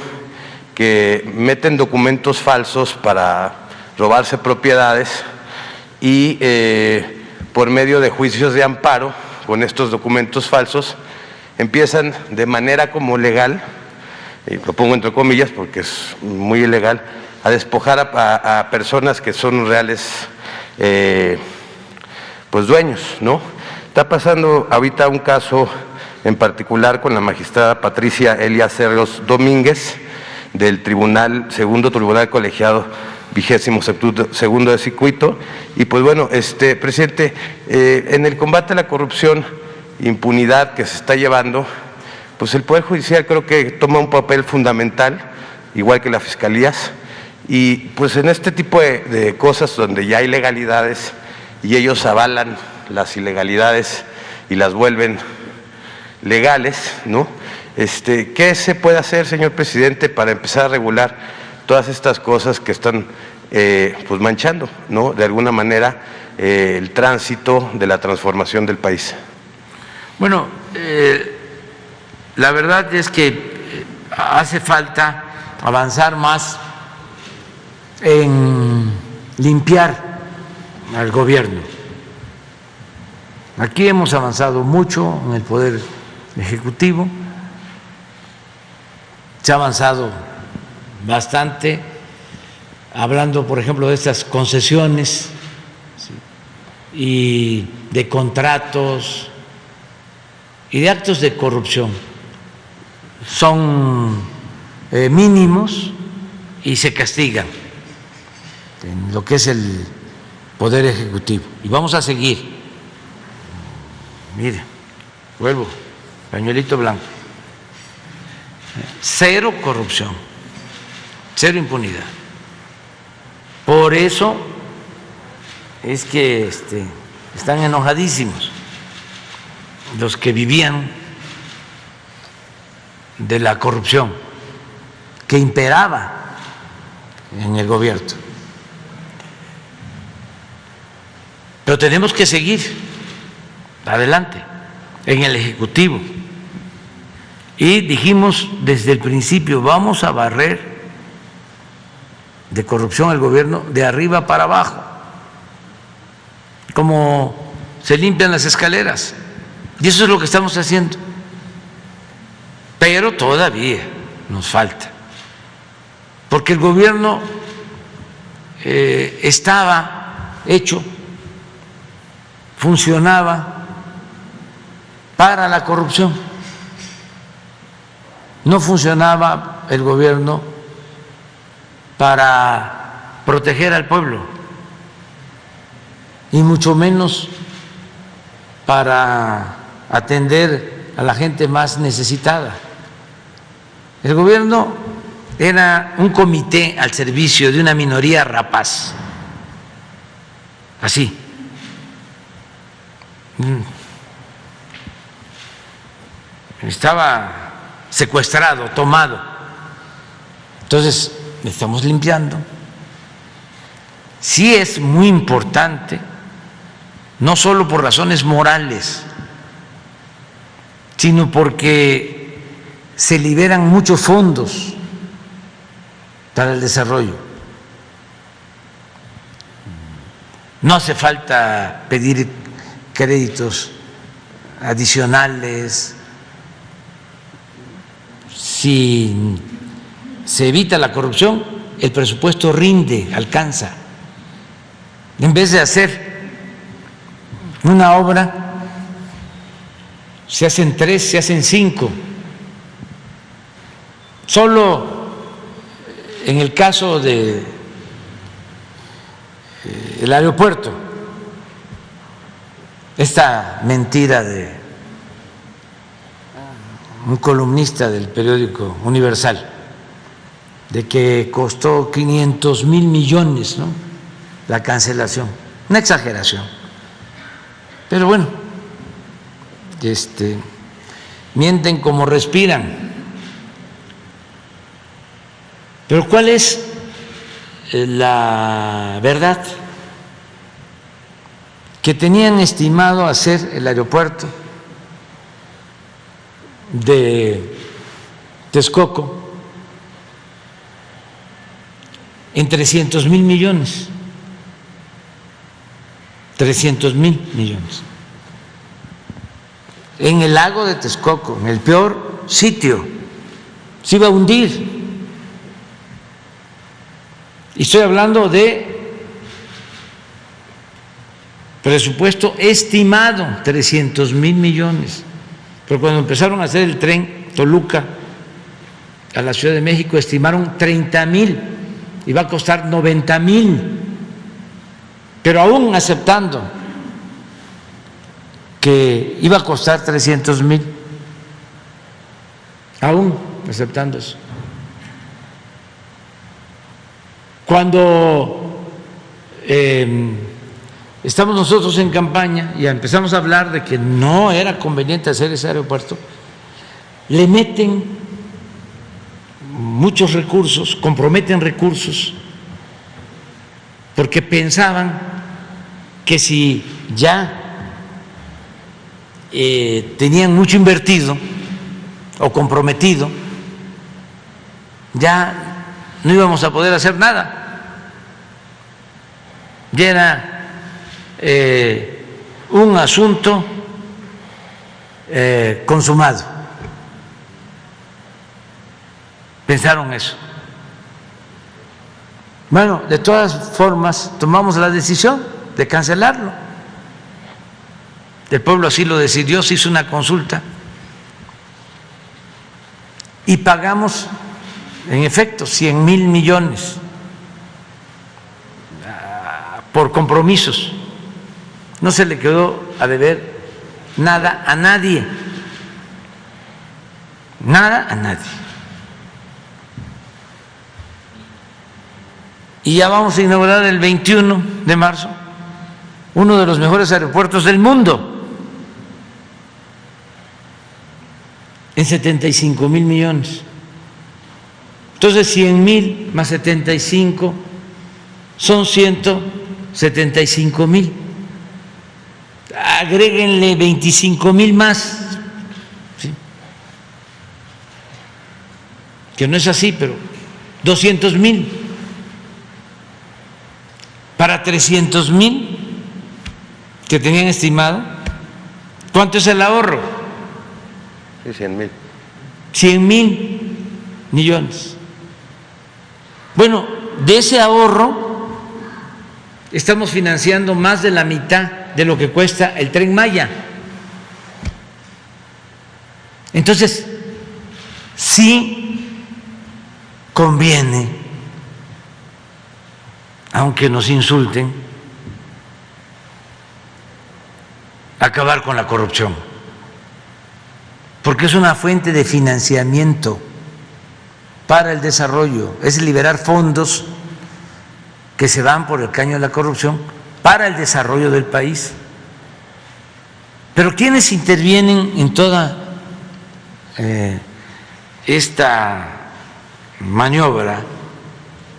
S5: que meten documentos falsos para robarse propiedades y por medio de juicios de amparo, con estos documentos falsos, empiezan de manera como legal, y lo pongo entre comillas porque es muy ilegal, a despojar a personas que son reales pues dueños, ¿no? Está pasando ahorita un caso en particular con la magistrada Patricia Elia Cerros Domínguez del Segundo Tribunal Colegiado 22º de Circuito. Y pues bueno, presidente, en el combate a la corrupción, impunidad que se está llevando, pues el Poder Judicial creo que toma un papel fundamental, igual que las fiscalías, y pues en este tipo de cosas donde ya hay ilegalidades y ellos avalan las ilegalidades y las vuelven legales, ¿no? ¿Qué se puede hacer, señor presidente, para empezar a regular todas estas cosas que están pues manchando, ¿no?, de alguna manera el tránsito de la transformación del país?
S2: Bueno, la verdad es que hace falta avanzar más en limpiar al gobierno. Aquí hemos avanzado mucho en el Poder Ejecutivo, se ha avanzado bastante, hablando, por ejemplo, de estas concesiones, ¿sí?, y de contratos y de actos de corrupción. Son mínimos y se castigan en lo que es el Poder Ejecutivo. Y vamos a seguir. Mire, vuelvo, pañuelito blanco. Cero corrupción, cero impunidad. Por eso es que están enojadísimos los que vivían de la corrupción que imperaba en el gobierno. Pero tenemos que seguir adelante en el Ejecutivo. Y dijimos desde el principio, vamos a barrer de corrupción al gobierno de arriba para abajo, como se limpian las escaleras. Y eso es lo que estamos haciendo. Pero todavía nos falta, porque el gobierno estaba hecho, funcionaba para la corrupción. No funcionaba el gobierno para proteger al pueblo, y mucho menos para atender a la gente más necesitada. El gobierno era un comité al servicio de una minoría rapaz, así. Estaba secuestrado, tomado. Entonces, estamos limpiando. Sí es muy importante, no solo por razones morales, sino porque se liberan muchos fondos para el desarrollo. No hace falta pedir créditos adicionales. Si se evita la corrupción, el presupuesto rinde, alcanza. En vez de hacer una obra, se hacen 3, se hacen 5. Solo en el caso de el aeropuerto, esta mentira de un columnista del periódico Universal, de que costó 500,000 millones, ¿no?, la cancelación. Una exageración. Pero bueno, mienten como respiran. Pero ¿cuál es la verdad? Que tenían estimado hacer el aeropuerto de Texcoco en 300,000 millones. 300,000 millones. En el lago de Texcoco, en el peor sitio, se iba a hundir. Y estoy hablando de presupuesto estimado, 300,000 millones. Pero cuando empezaron a hacer el tren Toluca a la Ciudad de México, estimaron 30,000, y va a costar 90,000. Pero aún aceptando que iba a costar 300,000, aún aceptando eso. Cuando estamos nosotros en campaña y empezamos a hablar de que no era conveniente hacer ese aeropuerto, le meten muchos recursos, comprometen recursos, porque pensaban que si ya tenían mucho invertido o comprometido, ya no íbamos a poder hacer nada. Ya era un asunto consumado. Pensaron eso. Bueno, de todas formas, tomamos la decisión de cancelarlo. El pueblo así lo decidió, se hizo una consulta y pagamos, en efecto, 100,000 millones por compromisos. No se le quedó a deber nada a nadie, nada a nadie. Y ya vamos a inaugurar el 21 de marzo uno de los mejores aeropuertos del mundo, en 75,000 millones. Entonces 100,000 más 75 son 175,000. agréguenle 25,000 más, ¿sí? Que no es así, pero 200,000 para 300,000 que tenían estimado. ¿Cuánto es el ahorro?
S5: Sí, 100,000.
S2: 100,000 millones. Bueno, de ese ahorro estamos financiando más de la mitad de lo que cuesta el Tren Maya. Entonces, sí conviene, aunque nos insulten, acabar con la corrupción, porque es una fuente de financiamiento para el desarrollo, es liberar fondos que se van por el caño de la corrupción para el desarrollo del país. Pero ¿quiénes intervienen en toda esta maniobra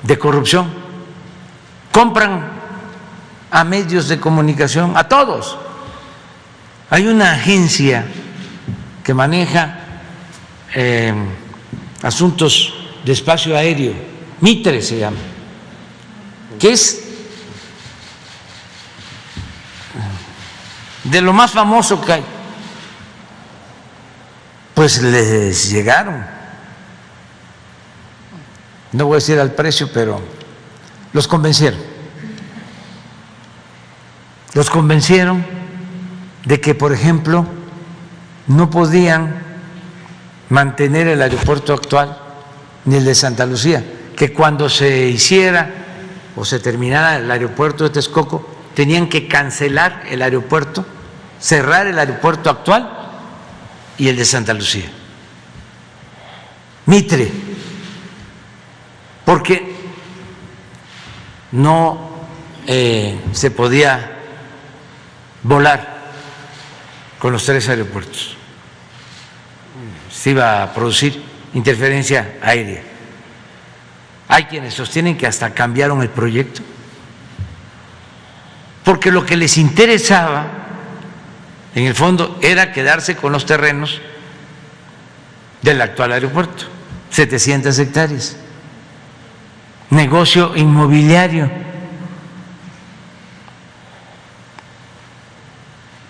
S2: de corrupción? Compran a medios de comunicación, a todos. Hay una agencia que maneja asuntos de espacio aéreo, Mitre se llama, que es de lo más famoso que hay. Pues les llegaron, no voy a decir al precio, pero los convencieron de que, por ejemplo, no podían mantener el aeropuerto actual ni el de Santa Lucía, que cuando se hiciera o se terminara el aeropuerto de Texcoco tenían que cancelar el aeropuerto, cerrar el aeropuerto actual y el de Santa Lucía. Mitre, porque no se podía volar con los 3 aeropuertos, se iba a producir interferencia aérea. Hay quienes sostienen que hasta cambiaron el proyecto, porque lo que les interesaba en el fondo era quedarse con los terrenos del actual aeropuerto, 700 hectáreas, negocio inmobiliario.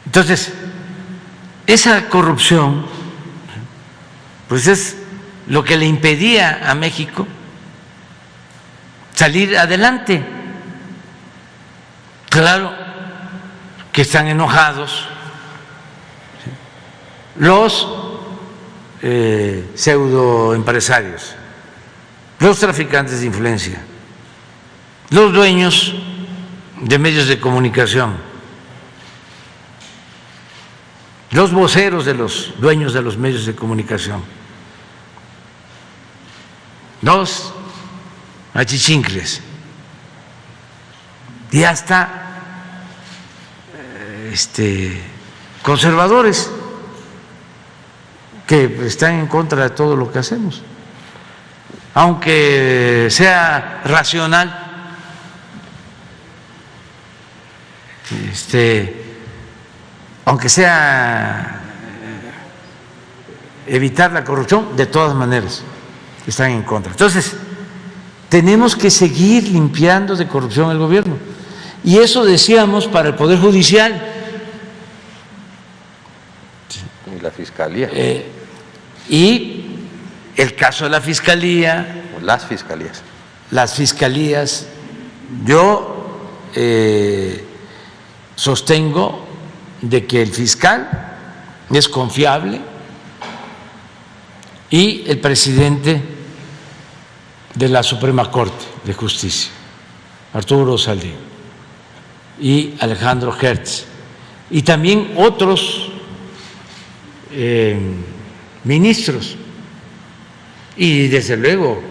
S2: Entonces, esa corrupción, pues es lo que le impedía a México salir adelante. Claro que están enojados los pseudoempresarios, los traficantes de influencia, los dueños de medios de comunicación, los voceros de los dueños de los medios de comunicación, los achichincles y hasta conservadores que están en contra de todo lo que hacemos, aunque sea racional, aunque sea evitar la corrupción, de todas maneras están en contra. Entonces, tenemos que seguir limpiando de corrupción el gobierno. Y eso decíamos para el Poder Judicial.
S5: Y la Fiscalía.
S2: Y el caso de la Fiscalía.
S5: O las fiscalías.
S2: Las fiscalías. Yo sostengo de que el fiscal es confiable y el presidente de la Suprema Corte de Justicia, Arturo Saldívar, y Alejandro Hertz, y también otros ministros, y desde luego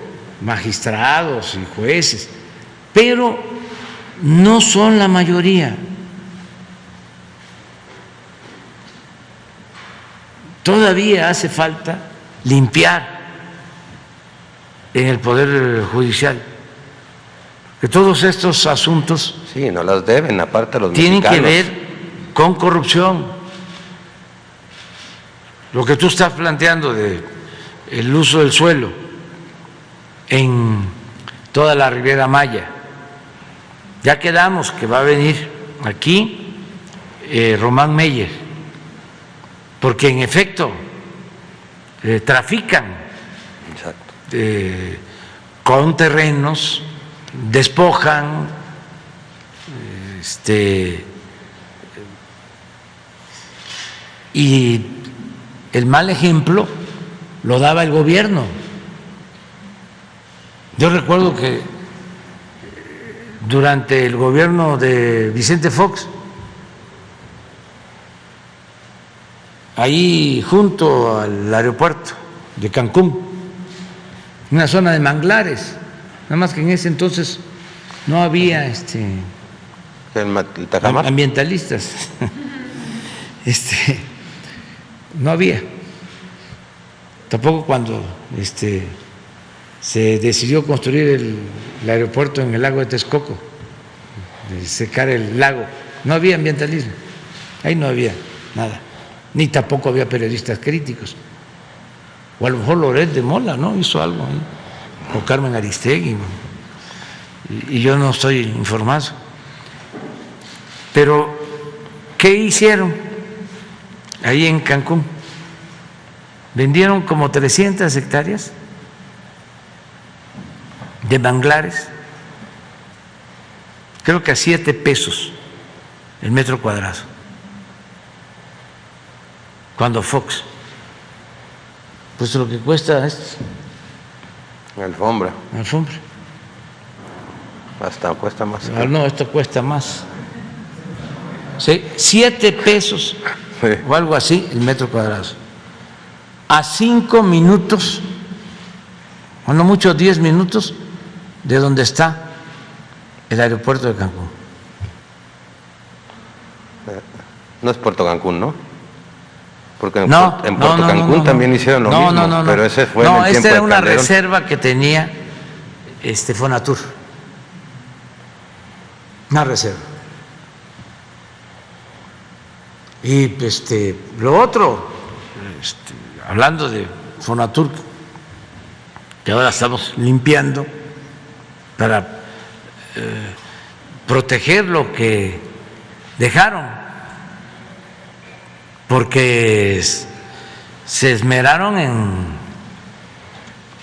S2: magistrados y jueces, pero no son la mayoría. Todavía hace falta limpiar en el Poder Judicial, que todos estos asuntos
S5: sí, no las deben, aparte los
S2: tienen
S5: mexicanos.
S2: que ver con corrupción. Lo que tú estás planteando de el uso del suelo en toda la Riviera Maya, ya quedamos que va a venir aquí Román Meyer, porque en efecto trafican con terrenos, despojan, y el mal ejemplo lo daba el gobierno. Yo recuerdo que durante el gobierno de Vicente Fox, ahí junto al aeropuerto de Cancún, una zona de manglares, nada más que en ese entonces no había
S5: ¿El Tajamar?
S2: ambientalistas, no había, tampoco cuando se decidió construir el aeropuerto en el lago de Texcoco, de secar el lago, no había ambientalismo, ahí no había nada, ni tampoco había periodistas críticos. O a lo mejor Loret de Mola, ¿no? Hizo algo ahí, o Carmen Aristegui, y yo no estoy informado. Pero, ¿qué hicieron ahí en Cancún? Vendieron como 300 hectáreas de manglares, creo que a 7 pesos el metro cuadrado, cuando Fox, pues lo que cuesta es
S5: Alfombra.
S2: alfombra.
S5: Hasta cuesta más.
S2: Ah, no, esto cuesta más. ¿Sí? 7 pesos
S5: Sí.
S2: o algo así el metro cuadrado. A 5 minutos, o no mucho, 10 minutos de donde está el aeropuerto de Cancún.
S5: No es Puerto Cancún, ¿no? Porque en
S2: No,
S5: Puerto Cancún también hicieron lo mismo.
S2: No,
S5: pero ese fue en el
S2: esta
S5: tiempo
S2: era
S5: de
S2: una
S5: Calderón.
S2: reserva que tenía Fonatur. Una reserva. Y lo otro, hablando de Fonatur, que ahora estamos limpiando para proteger lo que dejaron, porque se esmeraron en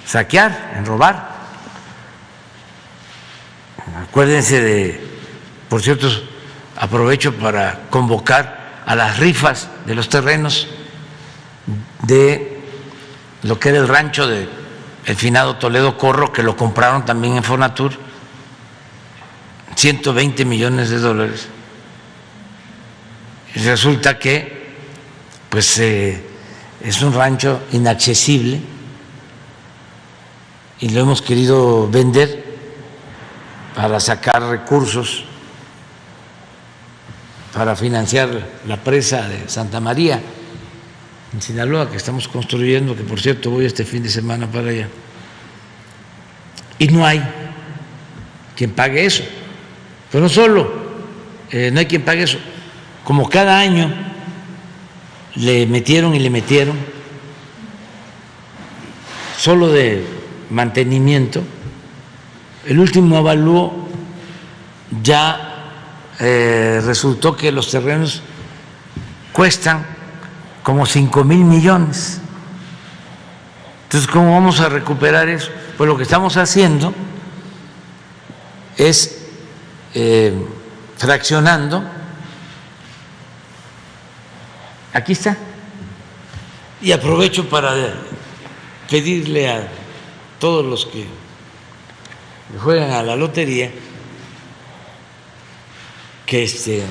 S2: saquear, en robar. Acuérdense por cierto, aprovecho para convocar a las rifas de los terrenos de lo que era el rancho de el finado Toledo Corro, que lo compraron también en Fonatur, $120 millones. Y resulta que pues es un rancho inaccesible y lo hemos querido vender para sacar recursos para financiar la presa de Santa María en Sinaloa, que estamos construyendo, que por cierto voy este fin de semana para allá. Y no hay quien pague eso. Pero no solo no hay quien pague eso, como cada año le metieron y le metieron solo de mantenimiento, el último avalúo ya resultó que los terrenos cuestan como 5,000 millones. Entonces, ¿cómo vamos a recuperar eso? Pues lo que estamos haciendo es fraccionando. Aquí está. Y aprovecho para pedirle a todos los que juegan a la lotería que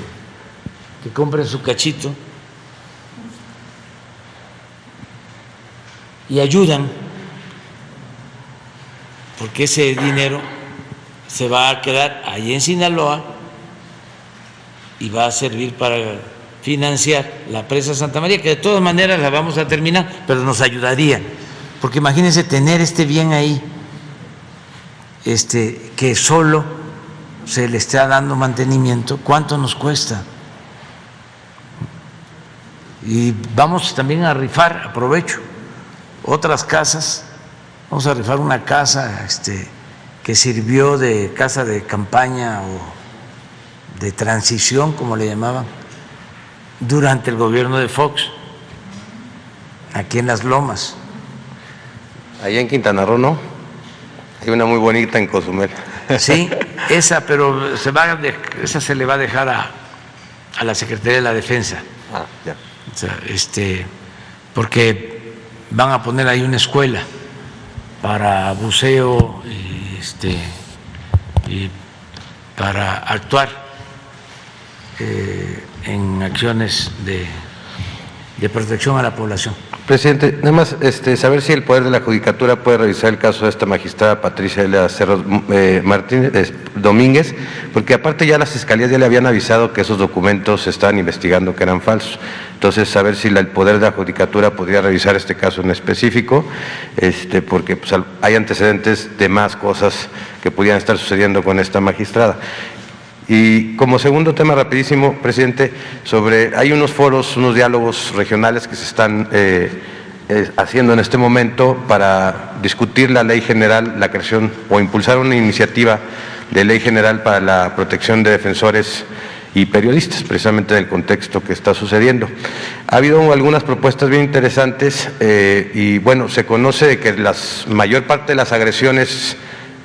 S2: compren su cachito y ayudan, porque ese dinero se va a quedar ahí en Sinaloa y va a servir para financiar la presa Santa María, que de todas maneras la vamos a terminar, pero nos ayudaría, porque imagínense tener bien ahí, que solo se le está dando mantenimiento, ¿cuánto nos cuesta? Y vamos también a rifar, aprovecho, otras casas. Vamos a rifar una casa que sirvió de casa de campaña o de transición, como le llamaban, durante el gobierno de Fox, aquí en Las Lomas.
S5: Allá en Quintana Roo, ¿no? Hay una muy bonita en Cozumel.
S2: Sí, esa, pero esa se le va a dejar a la Secretaría de la Defensa.
S5: Ah, ya.
S2: O sea, porque van a poner ahí una escuela para buceo y para actuar en acciones de protección a la población.
S5: Presidente, nada más saber si el Poder de la Judicatura puede revisar el caso de esta magistrada Patricia Elia Cerros Domínguez, porque aparte ya las fiscalías ya le habían avisado que esos documentos se estaban investigando que eran falsos. Entonces, saber si el Poder de la Judicatura podría revisar este caso en específico, porque pues, hay antecedentes de más cosas que pudieran estar sucediendo con esta magistrada. Y como segundo tema rapidísimo, presidente, hay unos foros, unos diálogos regionales que se están haciendo en este momento para discutir la ley general, la creación o impulsar una iniciativa de ley general para la protección de defensores y periodistas, precisamente en el contexto que está sucediendo. Ha habido algunas propuestas bien interesantes y bueno, se conoce que la mayor parte de las agresiones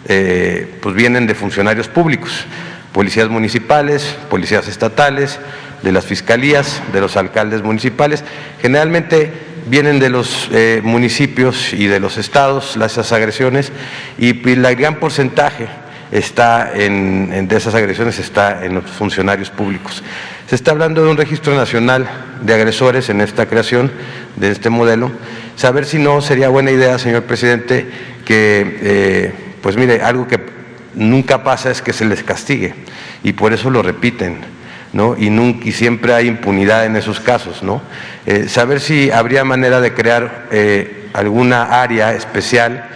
S5: pues vienen de funcionarios públicos, policías municipales, policías estatales, de las fiscalías, de los alcaldes municipales. Generalmente vienen de los municipios y de los estados esas agresiones, y el gran porcentaje de esas agresiones está en los funcionarios públicos. Se está hablando de un registro nacional de agresores en esta creación de este modelo. Saber si no sería buena idea, señor presidente, que pues mire, algo que nunca pasa es que se les castigue, y por eso lo repiten, ¿no? Y siempre hay impunidad en esos casos, ¿no? Saber si habría manera de crear alguna área especial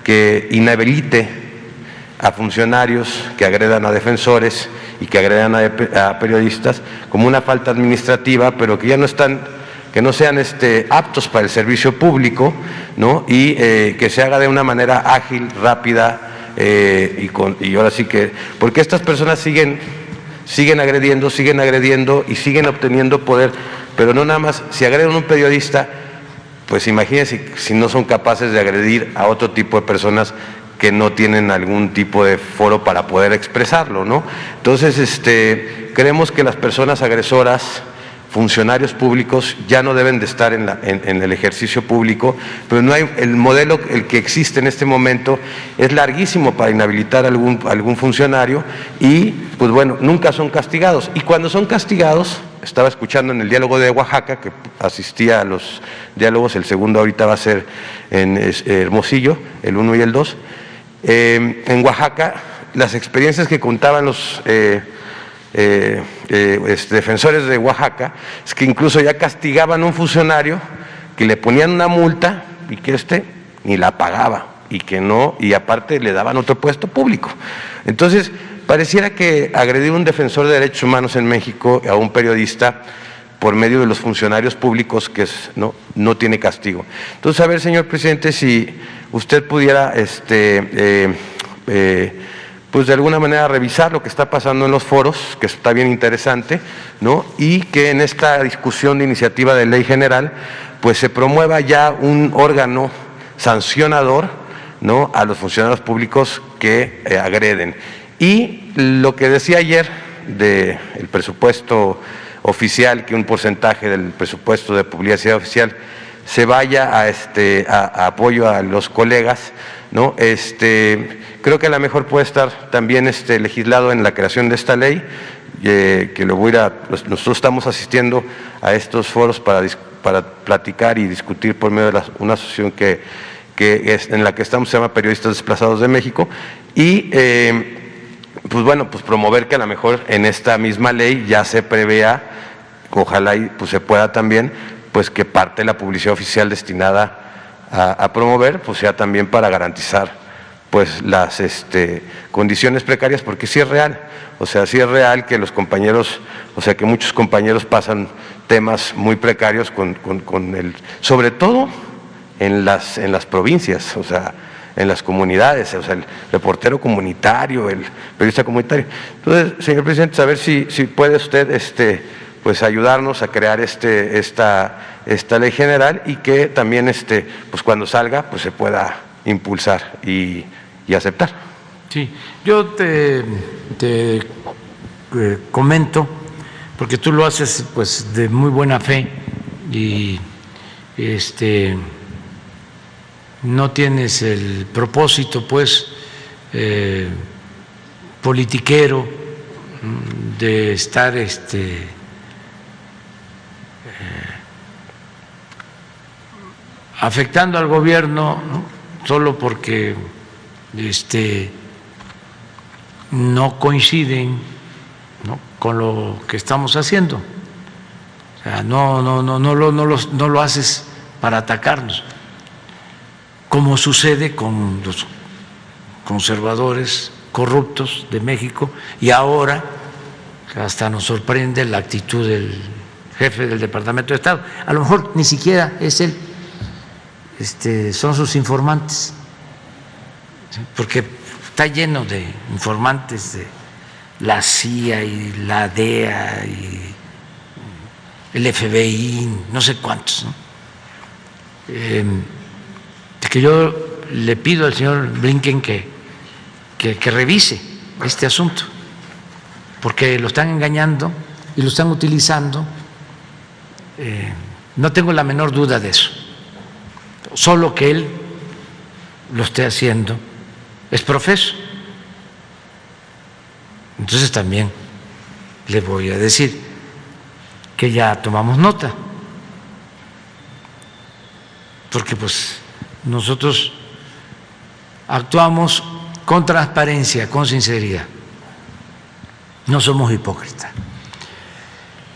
S5: que inhabilite a funcionarios que agredan a defensores y que agredan a periodistas como una falta administrativa, pero que ya no están, que no sean aptos para el servicio público, ¿no? Y que se haga de una manera ágil, rápida, y ahora sí que, porque estas personas siguen agrediendo y siguen obteniendo poder, pero no nada más, si agreden a un periodista, pues imagínense si no son capaces de agredir a otro tipo de personas que no tienen algún tipo de foro para poder expresarlo, ¿no? Entonces, creemos que las personas agresoras, funcionarios públicos, ya no deben de estar en el ejercicio público, pero no hay, el modelo, el que existe en este momento, es larguísimo para inhabilitar a algún funcionario, y pues bueno, nunca son castigados. Y cuando son castigados, estaba escuchando en el diálogo de Oaxaca, que asistía a los diálogos, el segundo ahorita va a ser en Hermosillo, el 1 y el 2, en Oaxaca, las experiencias que contaban los defensores de Oaxaca es que incluso ya castigaban a un funcionario, que le ponían una multa y que ni la pagaba, y aparte le daban otro puesto público. Entonces, pareciera que agredir a un defensor de derechos humanos en México, a un periodista, por medio de los funcionarios públicos, que no tiene castigo. Entonces, a ver, señor presidente, si usted pudiera pues de alguna manera revisar lo que está pasando en los foros, que está bien interesante, ¿no? Y que en esta discusión de iniciativa de ley general, pues se promueva ya un órgano sancionador, ¿no?, a los funcionarios públicos que agreden. Y lo que decía ayer del presupuesto oficial, que un porcentaje del presupuesto de publicidad oficial se vaya a apoyo a los colegas, ¿no? Creo que a lo mejor puede estar también legislado en la creación de esta ley, que nosotros estamos asistiendo a estos foros para platicar y discutir por medio de una asociación en la que estamos, se llama Periodistas Desplazados de México, y pues bueno, pues promover que a lo mejor en esta misma ley ya se prevea, ojalá y pues se pueda también, pues que parte de la publicidad oficial destinada a promover, pues sea también para garantizar pues las condiciones precarias, porque sí es real, o sea, sí es real que los compañeros, o sea, que muchos compañeros pasan temas muy precarios sobre todo en las provincias, o sea, en las comunidades, o sea, el reportero comunitario, el periodista comunitario. Entonces, señor presidente, saber si puede usted pues ayudarnos a crear esta ley general y que también pues cuando salga pues se pueda impulsar y aceptar.
S2: Sí, yo te comento, porque tú lo haces pues de muy buena fe y no tienes el propósito pues politiquero de estar afectando al gobierno, ¿no? Solo porque no coinciden, ¿no?, con lo que estamos haciendo. O sea, no lo haces para atacarnos, como sucede con los conservadores corruptos de México, y ahora hasta nos sorprende la actitud del jefe del Departamento de Estado. A lo mejor ni siquiera es él, son sus informantes, ¿sí?, porque está lleno de informantes de la CIA y la DEA y el FBI, no sé cuántos, ¿no? Que yo le pido al señor Blinken que revise este asunto, porque lo están engañando y lo están utilizando. No tengo la menor duda de eso, solo que él lo esté haciendo es profeso. Entonces también le voy a decir que ya tomamos nota, porque pues nosotros actuamos con transparencia, con sinceridad, no somos hipócritas.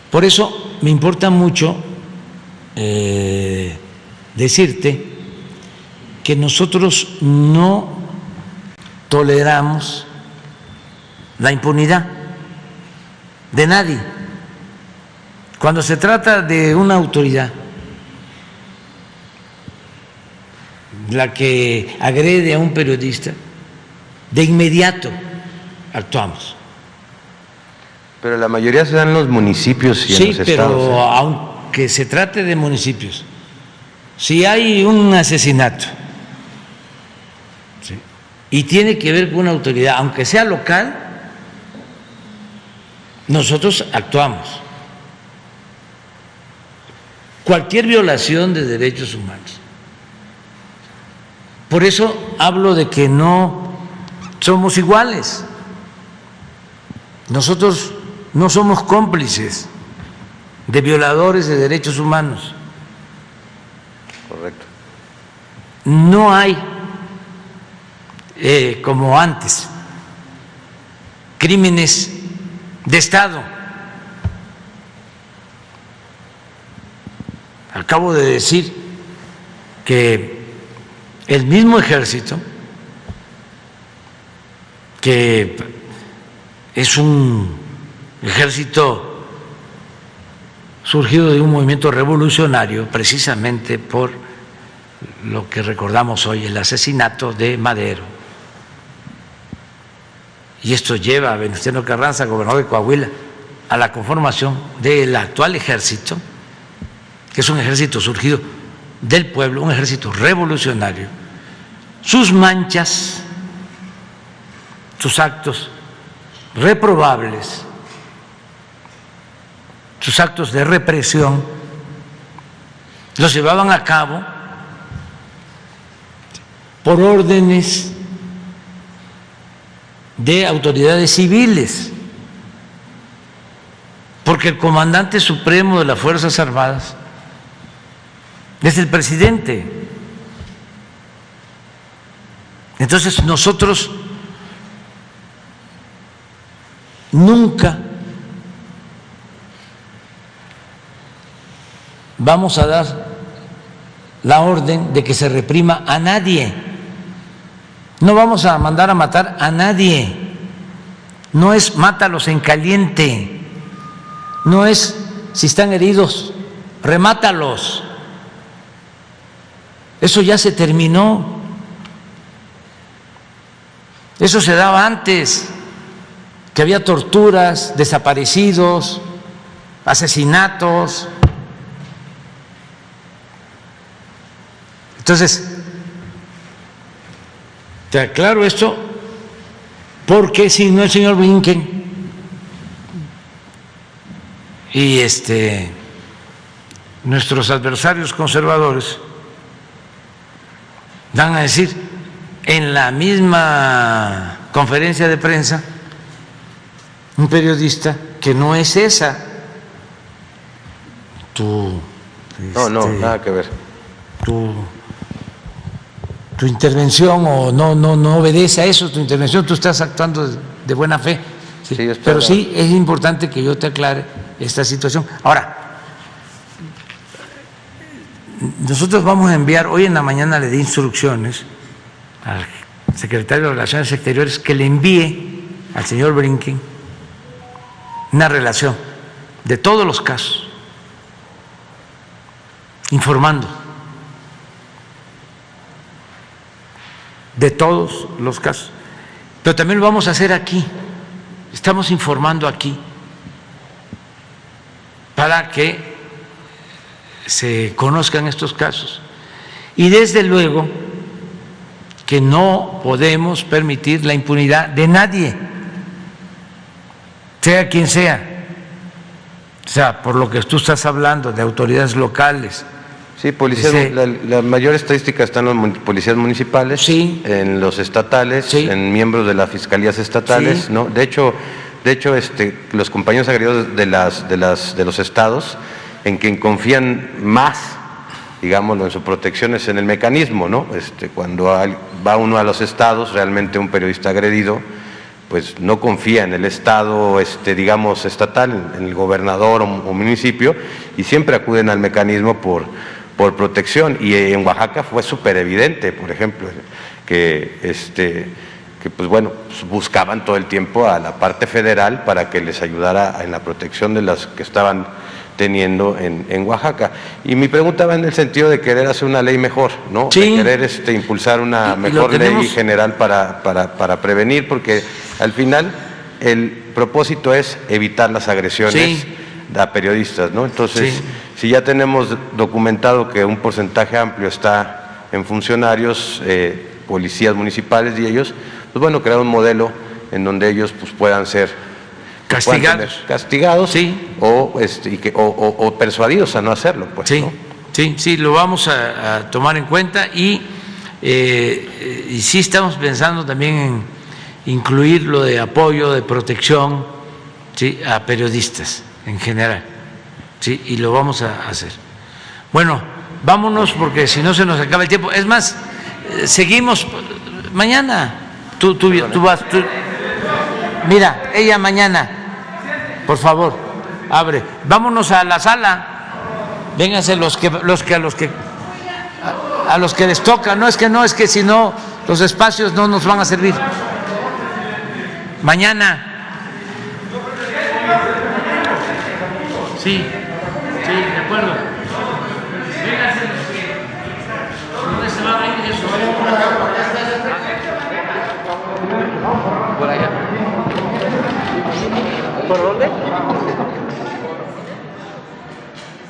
S2: Por eso me importa mucho decirte que nosotros no toleramos la impunidad de nadie. Cuando se trata de una autoridad, la que agrede a un periodista, de inmediato actuamos.
S5: Pero la mayoría se dan en los municipios y en los estados.
S2: Sí, pero aunque se trate de municipios, si hay un asesinato, ¿sí?, y tiene que ver con una autoridad, aunque sea local, nosotros actuamos. Cualquier violación de derechos humanos. Por eso hablo de que no somos iguales. Nosotros no somos cómplices de violadores de derechos humanos.
S5: Correcto.
S2: No hay, como antes, crímenes de Estado. Acabo de decir que el mismo ejército, que es un ejército surgido de un movimiento revolucionario, precisamente por lo que recordamos hoy, el asesinato de Madero. Y esto lleva a Venustiano Carranza, gobernador de Coahuila, a la conformación del actual ejército, que es un ejército surgido del pueblo, un ejército revolucionario. Sus manchas, sus actos reprobables, sus actos de represión, los llevaban a cabo por órdenes de autoridades civiles, porque el comandante supremo de las Fuerzas Armadas es el presidente. Entonces nosotros nunca vamos a dar la orden de que se reprima a nadie. No vamos a mandar a matar a nadie. No es mátalos en caliente. No es si están heridos, remátalos. Eso ya se terminó. Eso se daba antes, que había torturas, desaparecidos, asesinatos. Entonces, te aclaro esto porque si no el señor Blinken y nuestros adversarios conservadores van a decir en la misma conferencia de prensa, un periodista, que no es esa tu
S5: No, nada que ver.
S2: tu intervención, o no obedece a eso tu intervención, tú estás actuando de buena fe. ¿sí?
S5: Sí,
S2: Pero sí es importante que yo te aclare esta situación. Ahora, nosotros vamos a enviar, hoy en la mañana le di instrucciones al secretario de Relaciones Exteriores que le envíe al señor Blinken una relación de todos los casos, informando de todos los casos. Pero también lo vamos a hacer aquí, estamos informando aquí para que se conozcan estos casos. Y desde luego que no podemos permitir la impunidad de nadie, sea quien sea. O sea, por lo que tú estás hablando de autoridades locales.
S5: Sí, policías, la mayor estadística está en los policías municipales,
S2: sí,
S5: en los estatales,
S2: sí,
S5: en miembros de las fiscalías estatales,
S2: sí.
S5: ¿no? De hecho, los compañeros agredidos de los estados, en quien confían más, digámoslo, en su protección es en el mecanismo, ¿no? Cuando va uno a los estados, realmente un periodista agredido, pues no confía en el estado, digamos, estatal, en el gobernador o municipio, y siempre acuden al mecanismo por protección. Y en Oaxaca fue súper evidente, por ejemplo, que pues bueno, buscaban todo el tiempo a la parte federal para que les ayudara en la protección de las que estaban teniendo en Oaxaca. Y mi pregunta va en el sentido de querer hacer una ley mejor, ¿no?
S2: Sí.
S5: De querer impulsar una mejor ley general para prevenir, porque al final el propósito es evitar las agresiones, sí, a periodistas, ¿no? Entonces, sí, si ya tenemos documentado que un porcentaje amplio está en funcionarios, policías municipales y ellos, pues bueno, crear un modelo en donde ellos pues puedan ser castigados, sí, o persuadidos a no hacerlo, pues,
S2: sí,
S5: ¿no?
S2: Sí, lo vamos a tomar en cuenta y sí estamos pensando también en incluir lo de apoyo, de protección, sí, a periodistas en general, sí, y lo vamos a hacer. Bueno, vámonos porque si no se nos acaba el tiempo. Es más, seguimos mañana. Tú vas. Mira, ella mañana, por favor, abre. Vámonos a la sala. Vénganse a los que les toca. No es que si no los espacios no nos van a servir. Mañana. Sí.